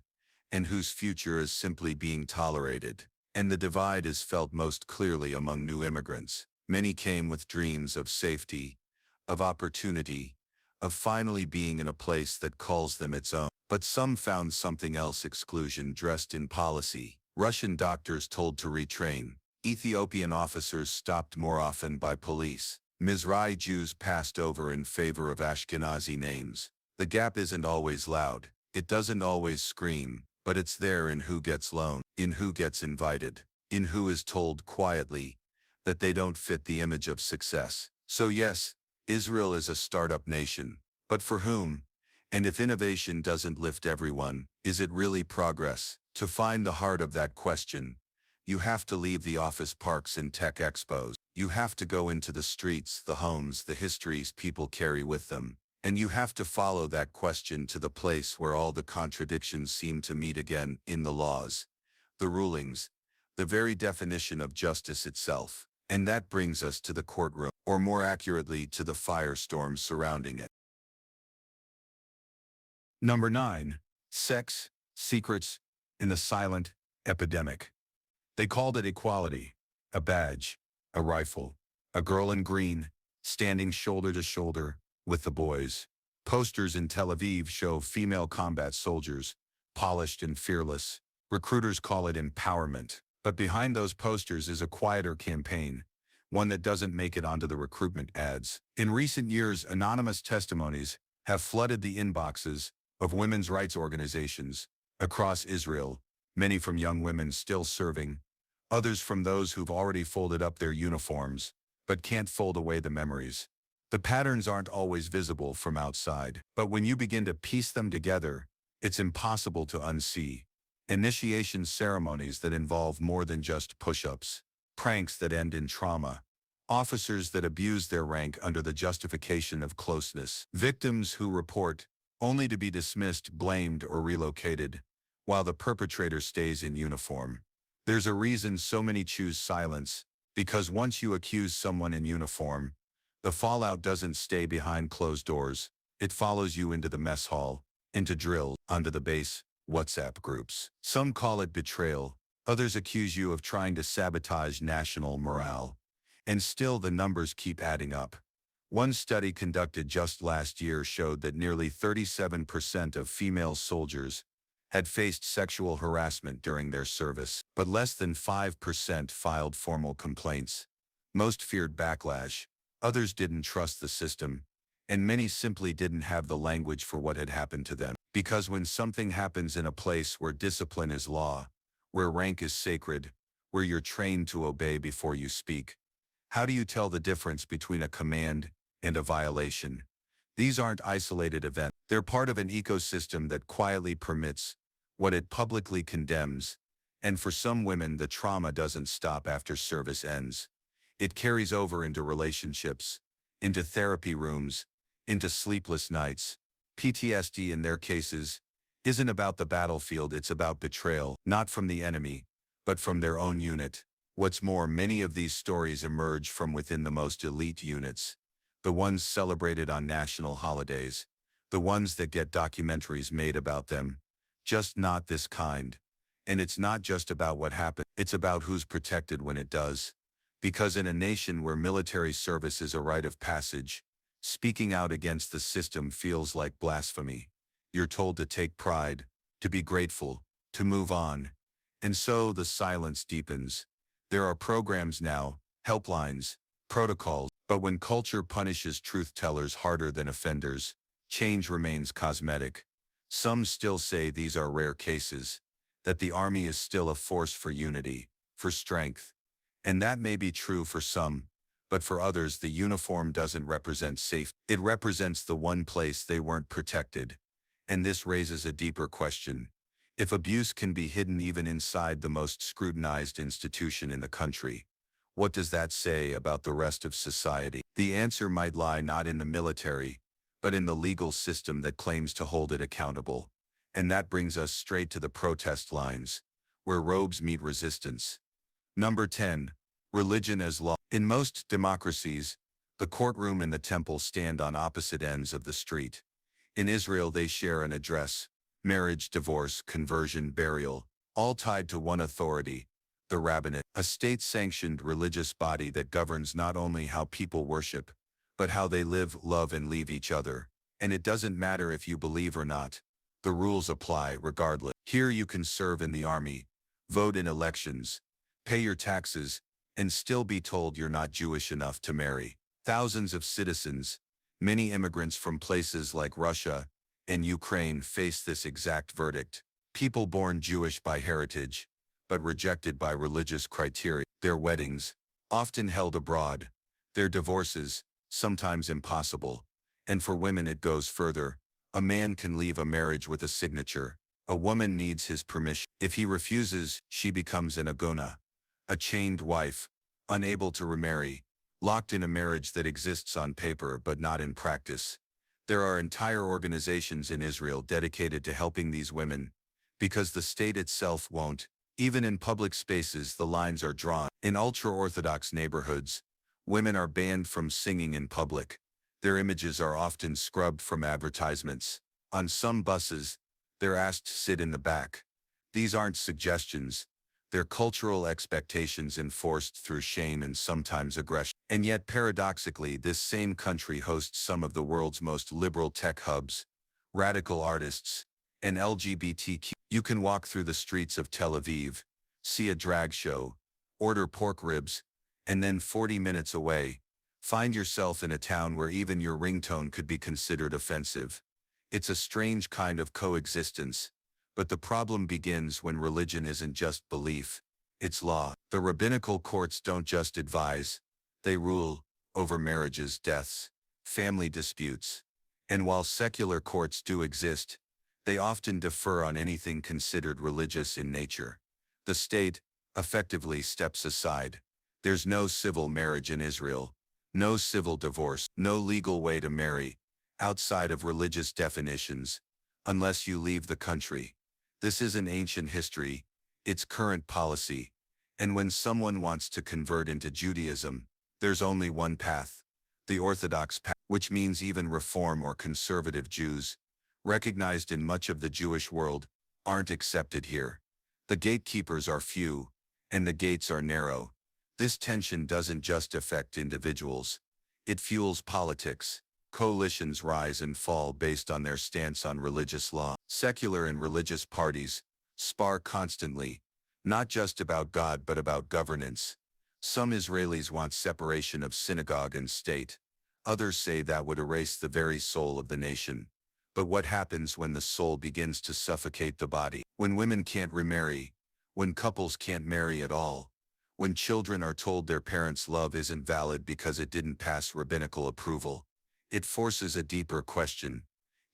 and whose future is simply being tolerated. And the divide is felt most clearly among new immigrants. Many came with dreams of safety, of opportunity, of finally being in a place that calls them its own. But some found something else: exclusion dressed in policy. Russian doctors told to retrain. Ethiopian officers stopped more often by police. Mizrahi Jews passed over in favor of Ashkenazi names. The gap isn't always loud. It doesn't always scream, but it's there in who gets loaned, in who gets invited, in who is told quietly that they don't fit the image of success. So yes, Israel is a startup nation, but for whom? And if innovation doesn't lift everyone, is it really progress? To find the heart of that question, you have to leave the office parks and tech expos. You have to go into the streets, the homes, the histories people carry with them. And you have to follow that question to the place where all the contradictions seem to meet again: in the laws, the rulings, the very definition of justice itself. And that brings us to the courtroom, or more accurately, to the firestorm surrounding it. Number 9. Sex, secrets, in the silent epidemic. They called it equality, a badge, a rifle, a girl in green, standing shoulder to shoulder with the boys. Posters in Tel Aviv show female combat soldiers, polished and fearless. Recruiters call it empowerment. But behind those posters is a quieter campaign, one that doesn't make it onto the recruitment ads. In recent years, anonymous testimonies have flooded the inboxes of women's rights organizations across Israel, many from young women still serving, others from those who've already folded up their uniforms, but can't fold away the memories. The patterns aren't always visible from outside, but when you begin to piece them together, it's impossible to unsee. Initiation ceremonies that involve more than just push-ups, pranks that end in trauma, officers that abuse their rank under the justification of closeness, victims who report only to be dismissed, blamed, or relocated, while the perpetrator stays in uniform. There's a reason so many choose silence, because once you accuse someone in uniform, the fallout doesn't stay behind closed doors. It follows you into the mess hall, into drills, onto the base, WhatsApp groups. Some call it betrayal, others accuse you of trying to sabotage national morale. And still the numbers keep adding up. One study conducted just last year showed that nearly 37% of female soldiers had faced sexual harassment during their service, but less than 5% filed formal complaints. Most feared backlash, others didn't trust the system, and many simply didn't have the language for what had happened to them. Because when something happens in a place where discipline is law, where rank is sacred, where you're trained to obey before you speak, how do you tell the difference between a command and a violation? These aren't isolated events. They're part of an ecosystem that quietly permits what it publicly condemns, and for some women the trauma doesn't stop after service ends. It carries over into relationships, into therapy rooms, into sleepless nights. PTSD in their cases isn't about the battlefield, it's about betrayal, not from the enemy, but from their own unit. What's more, many of these stories emerge from within the most elite units, the ones celebrated on national holidays, the ones that get documentaries made about them, just not this kind. And it's not just about what happened, it's about who's protected when it does. Because in a nation where military service is a rite of passage, speaking out against the system feels like blasphemy. You're told to take pride, to be grateful, to move on. And so the silence deepens. There are programs now, helplines, protocols, but when culture punishes truth-tellers harder than offenders, change remains cosmetic. Some still say these are rare cases, that the army is still a force for unity, for strength. And that may be true for some, but for others the uniform doesn't represent safety. It represents the one place they weren't protected. And this raises a deeper question. If abuse can be hidden even inside the most scrutinized institution in the country, what does that say about the rest of society? The answer might lie not in the military, but in the legal system that claims to hold it accountable. And that brings us straight to the protest lines, where robes meet resistance. Number 10. Religion as law. In most democracies, the courtroom and the temple stand on opposite ends of the street. In Israel they share an address, marriage, divorce, conversion, burial, all tied to one authority, the rabbinate, a state-sanctioned religious body that governs not only how people worship, but how they live, love, and leave each other. And it doesn't matter if you believe or not. The rules apply regardless. Here you can serve in the army, vote in elections, pay your taxes, and still be told you're not Jewish enough to marry. Thousands of citizens, many immigrants from places like Russia and Ukraine, face this exact verdict. People born Jewish by heritage, but rejected by religious criteria. Their weddings, often held abroad. Their divorces, sometimes impossible. And for women it goes further. A man can leave a marriage with a signature. A woman needs his permission. If he refuses, she becomes an agona, a chained wife, unable to remarry, locked in a marriage that exists on paper but not in practice. There are entire organizations in Israel dedicated to helping these women, because the state itself won't. Even in public spaces the lines are drawn. In ultra-Orthodox neighborhoods, women are banned from singing in public. Their images are often scrubbed from advertisements. On some buses, they're asked to sit in the back. These aren't suggestions. They're cultural expectations enforced through shame and sometimes aggression. And yet paradoxically, this same country hosts some of the world's most liberal tech hubs, radical artists, and LGBTQ. You can walk through the streets of Tel Aviv, see a drag show, order pork ribs, and then 40 minutes away, find yourself in a town where even your ringtone could be considered offensive. It's a strange kind of coexistence, but the problem begins when religion isn't just belief, it's law. The rabbinical courts don't just advise, they rule over marriages, deaths, family disputes. And while secular courts do exist, They often defer on anything considered religious in nature. The state, effectively, steps aside. There's no civil marriage in Israel, no civil divorce, no legal way to marry, outside of religious definitions, unless you leave the country. This isn't ancient history, it's current policy. And when someone wants to convert into Judaism, there's only one path, the Orthodox path, which means even Reform or conservative Jews, recognized in much of the Jewish world, aren't accepted here. The gatekeepers are few, and the gates are narrow. This tension doesn't just affect individuals. It fuels politics. Coalitions rise and fall based on their stance on religious law. Secular and religious parties spar constantly, not just about God but about governance. Some Israelis want separation of synagogue and state. Others say that would erase the very soul of the nation. But what happens when the soul begins to suffocate the body? When women can't remarry? When couples can't marry at all? When children are told their parents' love isn't valid because it didn't pass rabbinical approval? It forces a deeper question.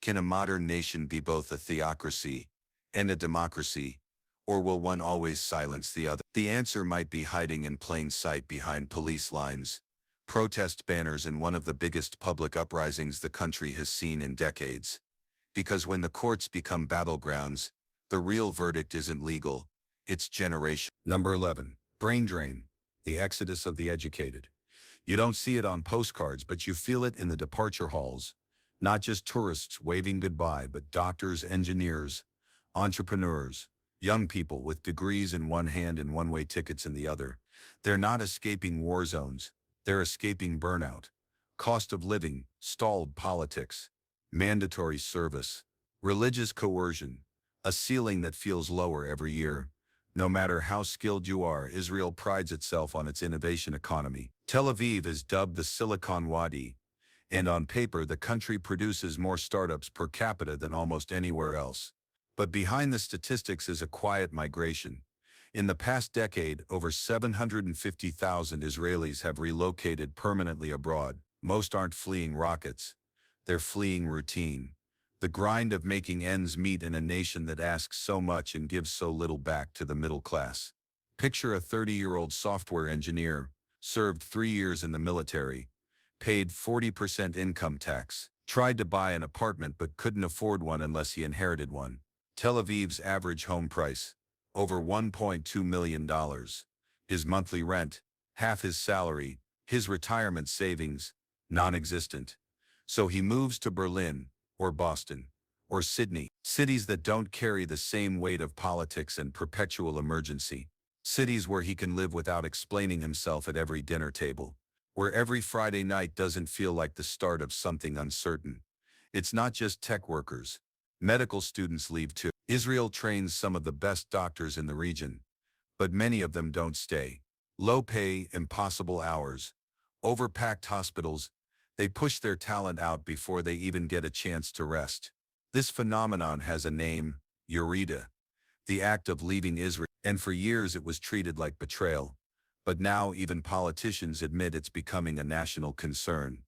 Can a modern nation be both a theocracy and a democracy? Or will one always silence the other? The answer might be hiding in plain sight behind police lines, protest banners, and one of the biggest public uprisings the country has seen in decades. Because when the courts become battlegrounds, the real verdict isn't legal, it's generation. Number 11. Brain drain. The exodus of the educated. You don't see it on postcards, but you feel it in the departure halls. Not just tourists waving goodbye, but doctors, engineers, entrepreneurs, young people with degrees in one hand and one-way tickets in the other. They're not escaping war zones. They're escaping burnout, cost of living, stalled politics, mandatory service, religious coercion, a ceiling that feels lower every year. No matter how skilled you are, Israel prides itself on its innovation economy. Tel Aviv is dubbed the Silicon Wadi, and on paper the country produces more startups per capita than almost anywhere else. But behind the statistics is a quiet migration. In the past decade, over 750,000 Israelis have relocated permanently abroad. Most aren't fleeing rockets. They're fleeing routine. The grind of making ends meet in a nation that asks so much and gives so little back to the middle class. Picture a 30-year-old software engineer, served 3 years in the military, paid 40% income tax, tried to buy an apartment but couldn't afford one unless he inherited one. Tel Aviv's average home price, over $1.2 million. His monthly rent, half his salary, his retirement savings, non-existent. So he moves to Berlin, or Boston, or Sydney, cities that don't carry the same weight of politics and perpetual emergency. Cities where he can live without explaining himself at every dinner table, where every Friday night doesn't feel like the start of something uncertain. It's not just tech workers. Medical students leave too. Israel trains some of the best doctors in the region, but many of them don't stay. Low pay, impossible hours, overpacked hospitals. They push their talent out before they even get a chance to rest. This phenomenon has a name, Eureka, the act of leaving Israel, and for years it was treated like betrayal. But now even politicians admit it's becoming a national concern,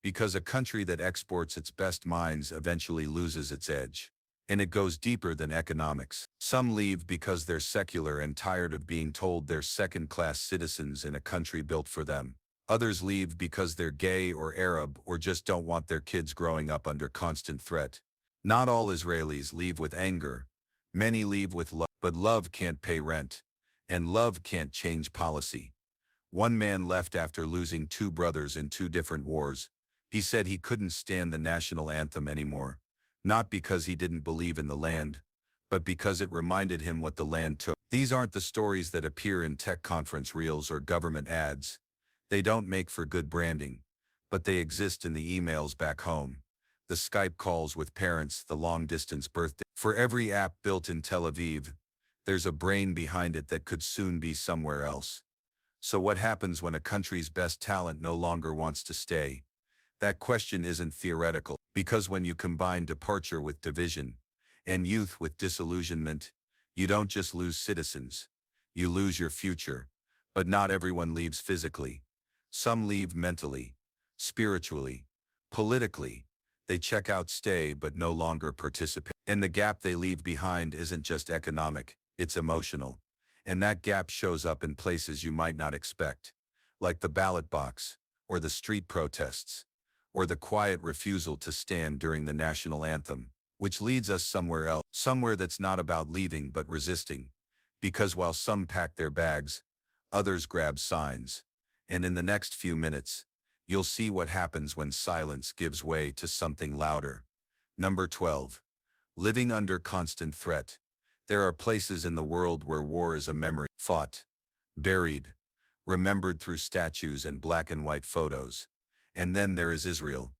because a country that exports its best minds eventually loses its edge. And it goes deeper than economics. Some leave because they're secular and tired of being told they're second-class citizens in a country built for them. Others leave because they're gay or Arab or just don't want their kids growing up under constant threat. Not all Israelis leave with anger. Many leave with love, but love can't pay rent, and love can't change policy. One man left after losing 2 brothers in 2 different wars. He said he couldn't stand the national anthem anymore, not because he didn't believe in the land, but because it reminded him what the land took. These aren't the stories that appear in tech conference reels or government ads. They don't make for good branding, but they exist in the emails back home, the Skype calls with parents, the long-distance birthday. For every app built in Tel Aviv, there's a brain behind it that could soon be somewhere else. So what happens when a country's best talent no longer wants to stay? That question isn't theoretical, because when you combine departure with division, and youth with disillusionment, you don't just lose citizens, you lose your future. But not everyone leaves physically. Some leave mentally, spiritually, politically. They check out, stay, but no longer participate. And the gap they leave behind isn't just economic, it's emotional. And that gap shows up in places you might not expect, like the ballot box, or the street protests, or the quiet refusal to stand during the national anthem, which leads us somewhere else, somewhere that's not about leaving but resisting. Because while some pack their bags, others grab signs. And in the next few minutes, you'll see what happens when silence gives way to something louder. Number 12. Living under constant threat. There are places in the world where war is a memory, fought, buried, remembered through statues and black and white photos. And then there is Israel,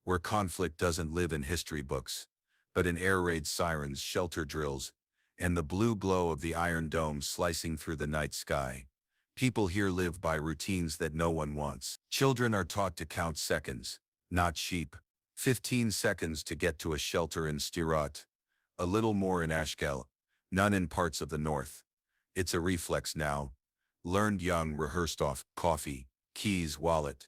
where conflict doesn't live in history books, but in air raid sirens, shelter drills, and the blue glow of the Iron Dome slicing through the night sky. People here live by routines that no one wants. Children are taught to count seconds, not sheep. 15 seconds to get to a shelter in Sderot, a little more in Ashkel, none in parts of the north. It's a reflex now. Learned young, rehearsed off coffee, keys, wallet,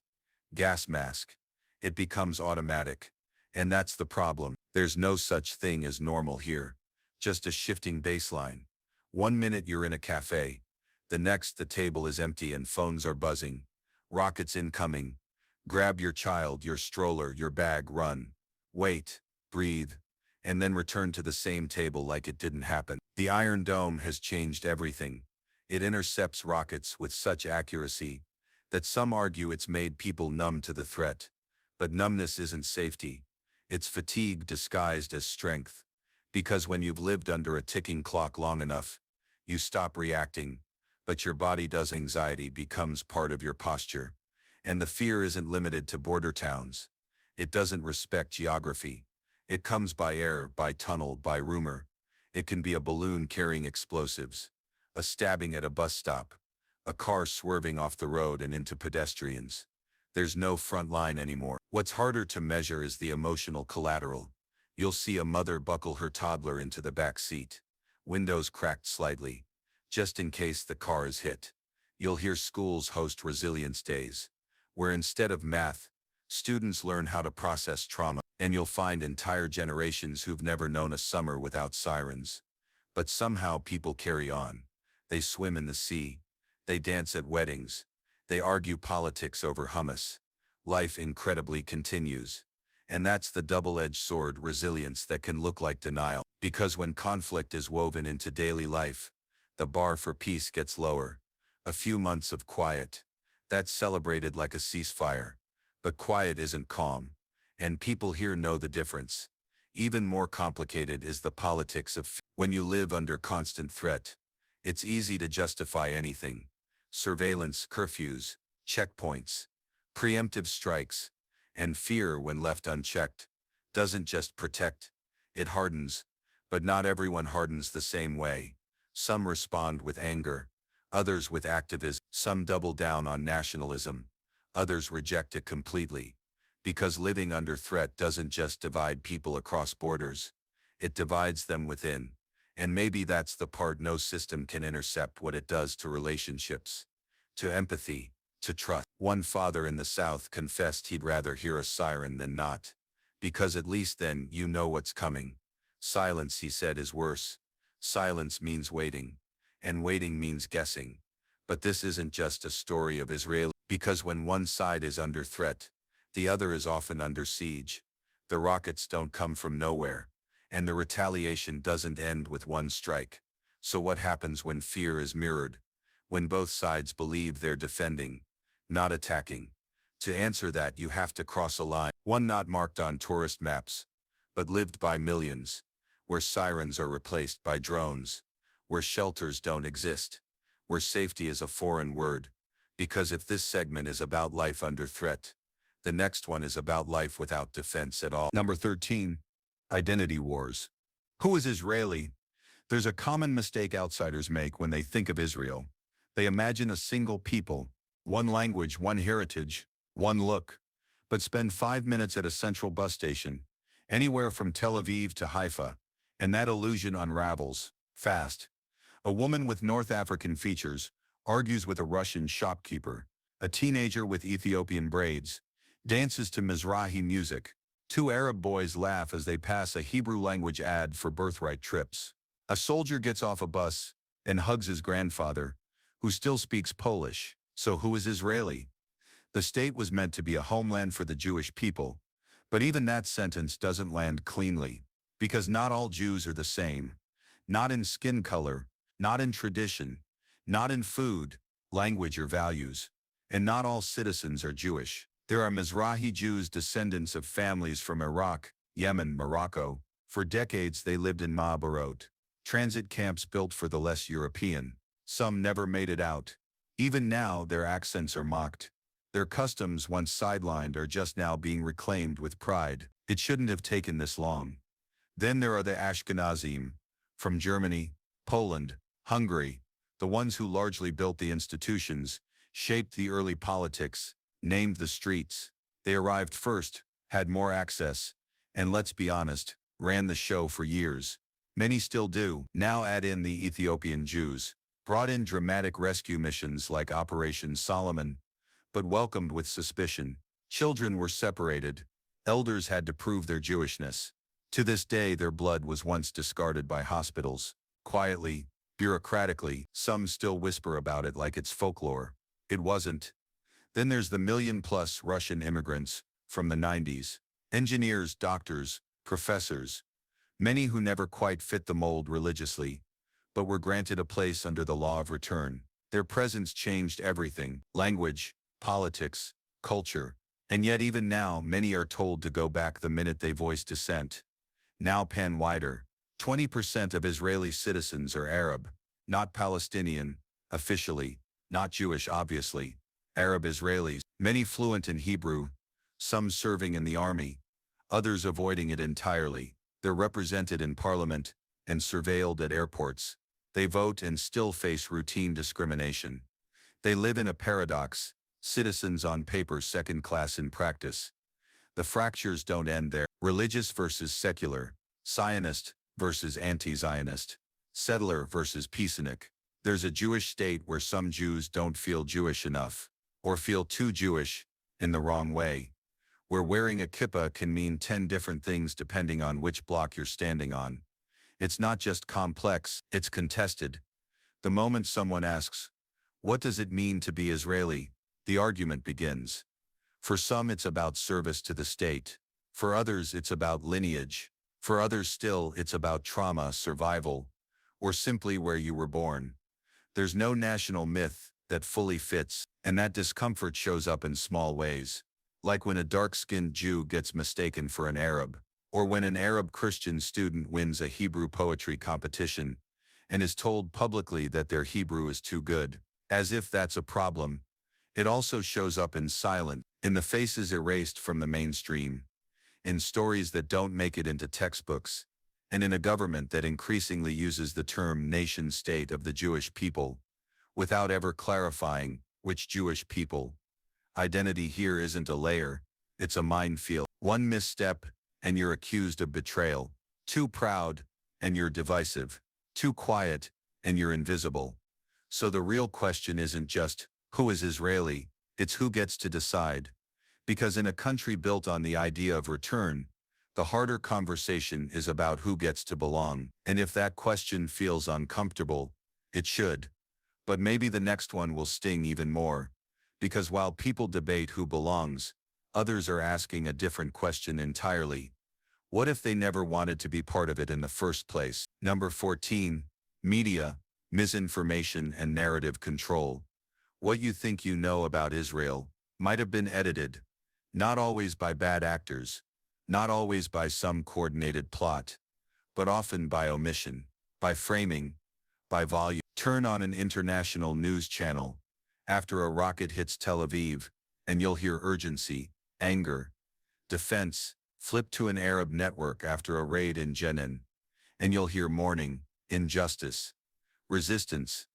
gas mask. It becomes automatic. And that's the problem. There's no such thing as normal here. Just a shifting baseline. 1 minute you're in a cafe. The next the table is empty and phones are buzzing. Rockets incoming. Grab your child, your stroller, your bag, run. Wait, breathe, and then return to the same table like it didn't happen. The Iron Dome has changed everything. It intercepts rockets with such accuracy that some argue it's made people numb to the threat. But numbness isn't safety. It's fatigue disguised as strength. Because when you've lived under a ticking clock long enough, you stop reacting, but your body does. Anxiety becomes part of your posture. And the fear isn't limited to border towns. It doesn't respect geography. It comes by air, by tunnel, by rumor. It can be a balloon carrying explosives, a stabbing at a bus stop, a car swerving off the road and into pedestrians. There's no front line anymore. What's harder to measure is the emotional collateral. You'll see a mother buckle her toddler into the back seat, windows cracked slightly, just in case the car is hit. You'll hear schools host resilience days, where instead of math, students learn how to process trauma. And you'll find entire generations who've never known a summer without sirens. But somehow people carry on. They swim in the sea. They dance at weddings. They argue politics over hummus. Life incredibly continues. And that's the double-edged sword, resilience that can look like denial. Because when conflict is woven into daily life, the bar for peace gets lower. A few months of quiet. That's celebrated like a ceasefire. But quiet isn't calm. And people here know the difference. Even more complicated is the politics of when you live under constant threat. It's easy to justify anything. Surveillance, curfews, checkpoints, preemptive strikes, and fear, when left unchecked, doesn't just protect, it hardens. But not everyone hardens the same way. Some respond with anger, others with activism, some double down on nationalism, others reject it completely. Because living under threat doesn't just divide people across borders, it divides them within. And maybe that's the part no system can intercept: what it does to relationships, to empathy, to trust. One father in the South confessed he'd rather hear a siren than not, because at least then you know what's coming. Silence, he said, is worse. Silence means waiting, and waiting means guessing. But this isn't just a story of Israel, because when one side is under threat, the other is often under siege. The rockets don't come from nowhere, and the retaliation doesn't end with one strike. So what happens when fear is mirrored? When both sides believe they're defending, not attacking? To answer that, you have to cross a line, one not marked on tourist maps, but lived by millions, where sirens are replaced by drones, where shelters don't exist, where safety is a foreign word. Because if this segment is about life under threat, the next one is about life without defense at all. Number 13. Identity wars. Who is Israeli? There's a common mistake outsiders make when they think of Israel. They imagine a single people, one language, one heritage, one look. But spend 5 minutes at a central bus station, anywhere from Tel Aviv to Haifa, and that illusion unravels, fast. A woman with North African features argues with a Russian shopkeeper. A teenager with Ethiopian braids dances to Mizrahi music, Two Arab boys laugh as they pass a Hebrew-language ad for birthright trips. A soldier gets off a bus and hugs his grandfather, who still speaks Polish. So who is Israeli? The state was meant to be a homeland for the Jewish people, but even that sentence doesn't land cleanly, because not all Jews are the same. Not in skin color, not in tradition, not in food, language or values. And not all citizens are Jewish. There are Mizrahi Jews, descendants of families from Iraq, Yemen, Morocco. For decades they lived in Ma'abarot, transit camps built for the less European. Some never made it out. Even now their accents are mocked. Their customs, once sidelined, are just now being reclaimed with pride. It shouldn't have taken this long. Then there are the Ashkenazim, from Germany, Poland, Hungary, the ones who largely built the institutions, shaped the early politics, named the streets. They arrived first, had more access, and let's be honest, ran the show for years. Many still do. Now add in the Ethiopian Jews, brought in dramatic rescue missions like Operation Solomon, but welcomed with suspicion. Children were separated. Elders had to prove their Jewishness. To this day, their blood was once discarded by hospitals. Quietly, bureaucratically, some still whisper about it like it's folklore. It wasn't. Then there's the million-plus Russian immigrants from the 90s. Engineers, doctors, professors. Many who never quite fit the mold religiously, but were granted a place under the law of return. Their presence changed everything: language, politics, culture. And yet even now, many are told to go back the minute they voice dissent. Now pan wider. 20% of Israeli citizens are Arab, not Palestinian, officially, not Jewish obviously. Arab Israelis, many fluent in Hebrew, some serving in the army, others avoiding it entirely. They're represented in parliament and surveilled at airports. They vote and still face routine discrimination. They live in a paradox: citizens on paper, second class in practice. The fractures don't end there. Religious versus secular, Zionist versus anti-Zionist, settler versus peacenik. There's a Jewish state where some Jews don't feel Jewish enough, or feel too Jewish, in the wrong way, where wearing a kippah can mean 10 different things depending on which block you're standing on. It's not just complex, it's contested. The moment someone asks, "What does it mean to be Israeli?" the argument begins. For some it's about service to the state. For others it's about lineage. For others still it's about trauma, survival, or simply where you were born. There's no national myth that fully fits, and that discomfort shows up in small ways. Like when a dark-skinned Jew gets mistaken for an Arab, or when an Arab Christian student wins a Hebrew poetry competition and is told publicly that their Hebrew is too good, as if that's a problem. It also shows up in silence, in the faces erased from the mainstream, in stories that don't make it into textbooks, and in a government that increasingly uses the term nation-state of the Jewish people, without ever clarifying which Jewish people. Identity here isn't a layer, it's a minefield. One misstep, and you're accused of betrayal. Too proud, and you're divisive. Too quiet, and you're invisible. So the real question isn't just, who is Israeli? It's who gets to decide. Because in a country built on the idea of return, the harder conversation is about who gets to belong. And if that question feels uncomfortable, it should. But maybe the next one will sting even more. Because while people debate who belongs, others are asking a different question entirely. What if they never wanted to be part of it in the first place? Number 14, media, misinformation and narrative control. What you think you know about Israel might have been edited, not always by bad actors, not always by some coordinated plot, but often by omission, by framing, by volume. Turn on an international news channel after a rocket hits Tel Aviv, and you'll hear urgency, anger, defense. Flip to an Arab network after a raid in Jenin, and you'll hear mourning, injustice, resistance.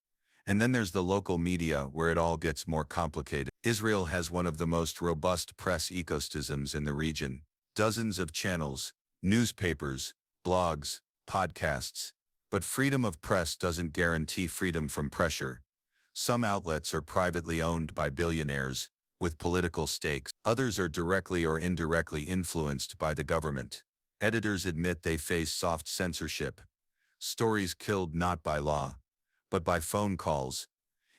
And then there's the local media where it all gets more complicated. Israel has one of the most robust press ecosystems in the region. Dozens of channels, newspapers, blogs, podcasts. But freedom of press doesn't guarantee freedom from pressure. Some outlets are privately owned by billionaires, with political stakes. Others are directly or indirectly influenced by the government. Editors admit they face soft censorship. Stories killed not by law, but by phone calls.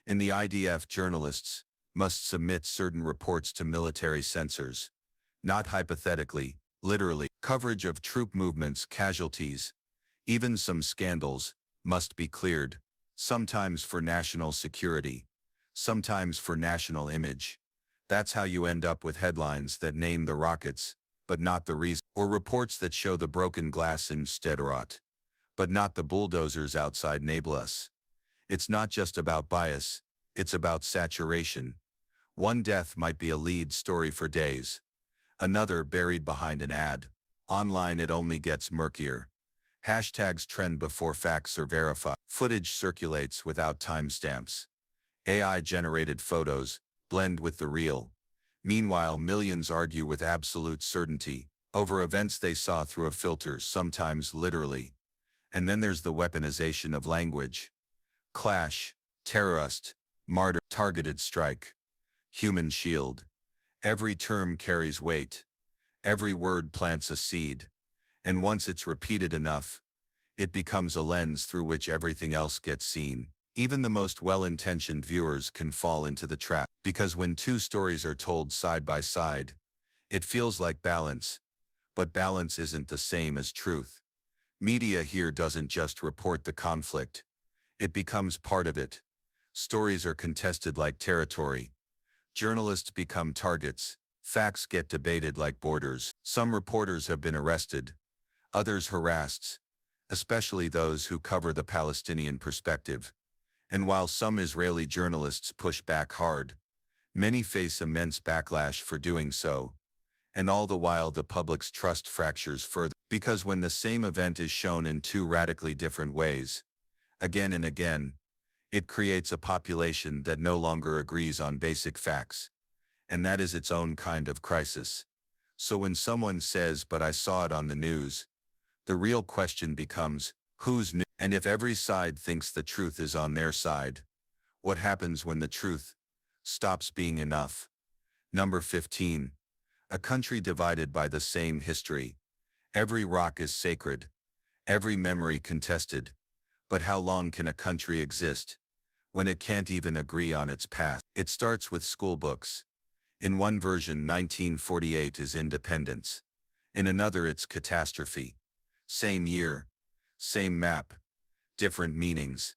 In the IDF, journalists must submit certain reports to military censors. Not hypothetically, literally. Coverage of troop movements, casualties, even some scandals, must be cleared, sometimes for national security, sometimes for national image. That's how you end up with headlines that name the rockets, but not the reason, or reports that show the broken glass in Sderot, but not the bulldozers outside Nablus. It's not just about bias, it's about saturation. One death might be a lead story for days, another buried behind an ad. Online it only gets murkier. Hashtags trend before facts are verified. Footage circulates without timestamps. AI-generated photos blend with the real. Meanwhile, millions argue with absolute certainty over events they saw through a filter, sometimes literally. And then there's the weaponization of language. Clash, terrorist, martyr, targeted strike, human shield. Every term carries weight. Every word plants a seed. And once it's repeated enough, it becomes a lens through which everything else gets seen. Even the most well-intentioned viewers can fall into the trap, because when two stories are told side by side, it feels like balance, but balance isn't the same as truth. Media here doesn't just report the conflict, it becomes part of it. Stories are contested like territory. Journalists become targets. Facts get debated like borders. Some reporters have been arrested, others harassed, especially those who cover the Palestinian perspective. And while some Israeli journalists push back hard, many face immense backlash for doing so. And all the while the public's trust fractures further, because when the same event is shown in two radically different ways, again and again, it creates a population that no longer agrees on basic facts. And that is its own kind of crisis. So when someone says, "But I saw it on the news," the real question becomes, whose news? And if every side thinks the truth is on their side, what happens when the truth stops being enough? Number 15. A country divided by the same history. Every rock is sacred, every memory contested. But how long can a country exist when it can't even agree on its past? It starts with school books. In one version, 1948 is independence. In another, it's catastrophe. Same year, same map, different meanings.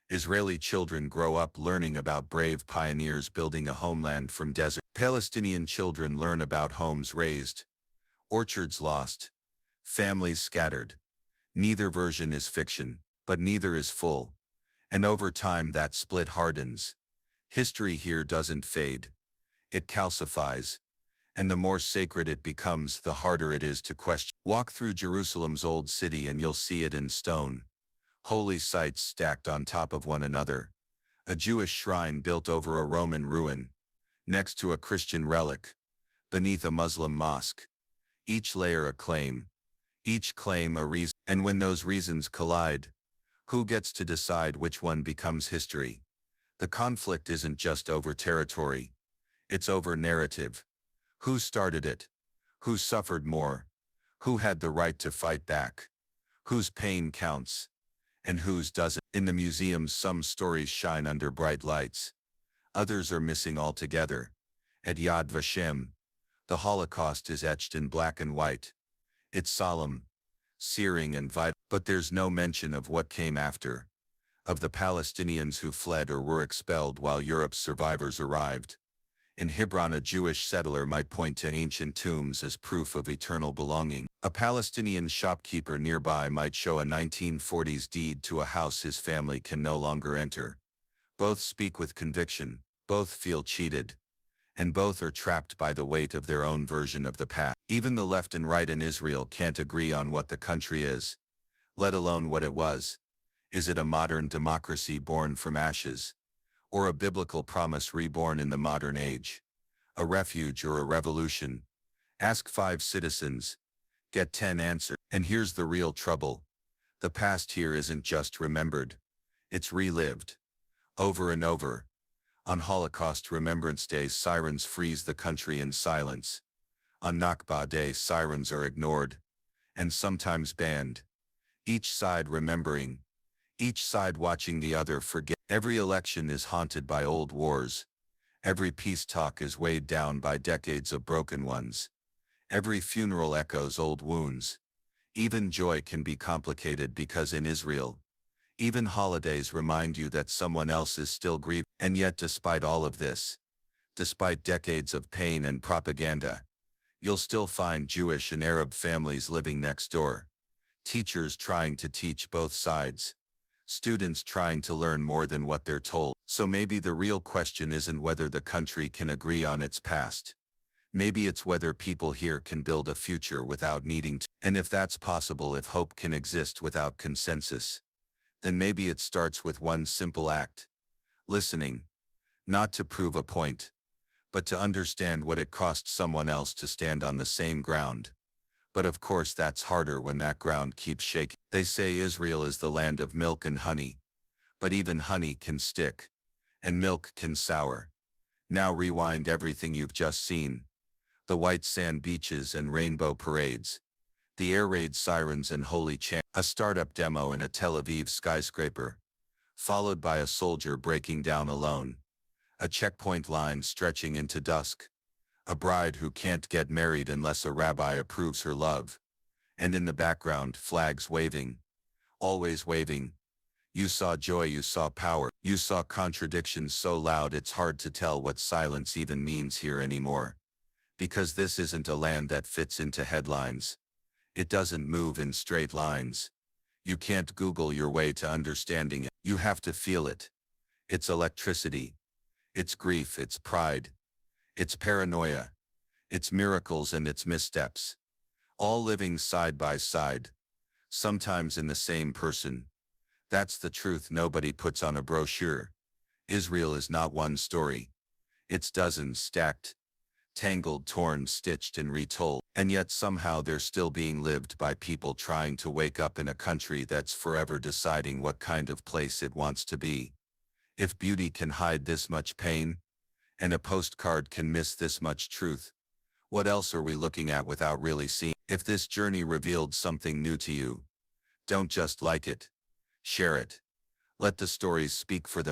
Israeli children grow up learning about brave pioneers building a homeland from desert. Palestinian children learn about homes razed, orchards lost, families scattered. Neither version is fiction, but neither is full. And over time that split hardens. History here doesn't fade. It calcifies. And the more sacred it becomes, the harder it is to question. Walk through Jerusalem's old city and you'll see it in stone. Holy sites stacked on top of one another. A Jewish shrine built over a Roman ruin. Next to a Christian relic. Beneath a Muslim mosque. Each layer a claim. Each claim a reason. And when those reasons collide, who gets to decide which one becomes history? The conflict isn't just over territory. It's over narrative. Who started it? Who suffered more? Who had the right to fight back? Whose pain counts? And whose doesn't? In the museums, some stories shine under bright lights. Others are missing altogether. At Yad Vashem, the Holocaust is etched in black and white. It's solemn, searing and vital, but there's no mention of what came after, of the Palestinians who fled or were expelled while Europe's survivors arrived. In Hebron, a Jewish settler might point to ancient tombs as proof of eternal belonging. A Palestinian shopkeeper nearby might show a 1940s deed to a house his family can no longer enter. Both speak with conviction, both feel cheated, and both are trapped by the weight of their own version of the past. Even the left and right in Israel can't agree on what the country is, let alone what it was. Is it a modern democracy born from ashes? Or a biblical promise reborn in the modern age? A refuge or a revolution? Ask 5 citizens, get 10 answers. And here's the real trouble. The past here isn't just remembered. It's relived. Over and over. On Holocaust Remembrance Day, sirens freeze the country in silence. On Nakba Day, sirens are ignored, and sometimes banned. Each side remembering, each side watching the other forget. Every election is haunted by old wars. Every peace talk is weighed down by decades of broken ones. Every funeral echoes old wounds. Even joy can be complicated because in Israel, even holidays remind you that someone else is still grieving. And yet despite all of this, despite decades of pain and propaganda, you'll still find Jewish and Arab families living next door. Teachers trying to teach both sides. Students trying to learn more than what they're told. So maybe the real question isn't whether the country can agree on its past. Maybe it's whether people here can build a future without needing to. And if that's possible, if hope can exist without consensus, then maybe it starts with one simple act. Listening. Not to prove a point, but to understand what it costs someone else to stand on the same ground. But of course that's harder when that ground keeps shaking. They say Israel is the land of milk and honey, but even honey can stick, and milk can sour. Now rewind everything you've just seen. The white sand beaches and rainbow parades. The air raid sirens and holy chant. A startup demo in a Tel Aviv skyscraper, followed by a soldier breaking down alone. A checkpoint line stretching into dusk. A bride who can't get married unless a rabbi approves her love. And in the background, flags waving. Always waving. You saw joy, you saw power, you saw contradictions so loud it's hard to tell what silence even means here anymore. Because this isn't a land that fits into headlines. It doesn't move in straight lines. You can't Google your way to understanding it. You have to feel it. It's electricity. It's grief, it's pride. It's paranoia. It's miracles and it's missteps. All living side by side. Sometimes in the same person. That's the truth nobody puts on a brochure. Israel is not one story. It's dozens stacked, tangled, torn, stitched, and retold. And yet somehow they're still being lived by people trying to wake up in a country that's forever deciding what kind of place it wants to be. If beauty can hide this much pain, and a postcard can miss this much truth, what else are we looking at without really seeing? If this journey revealed something new to you, don't just like it. Share it. Let the stories speak for themselves.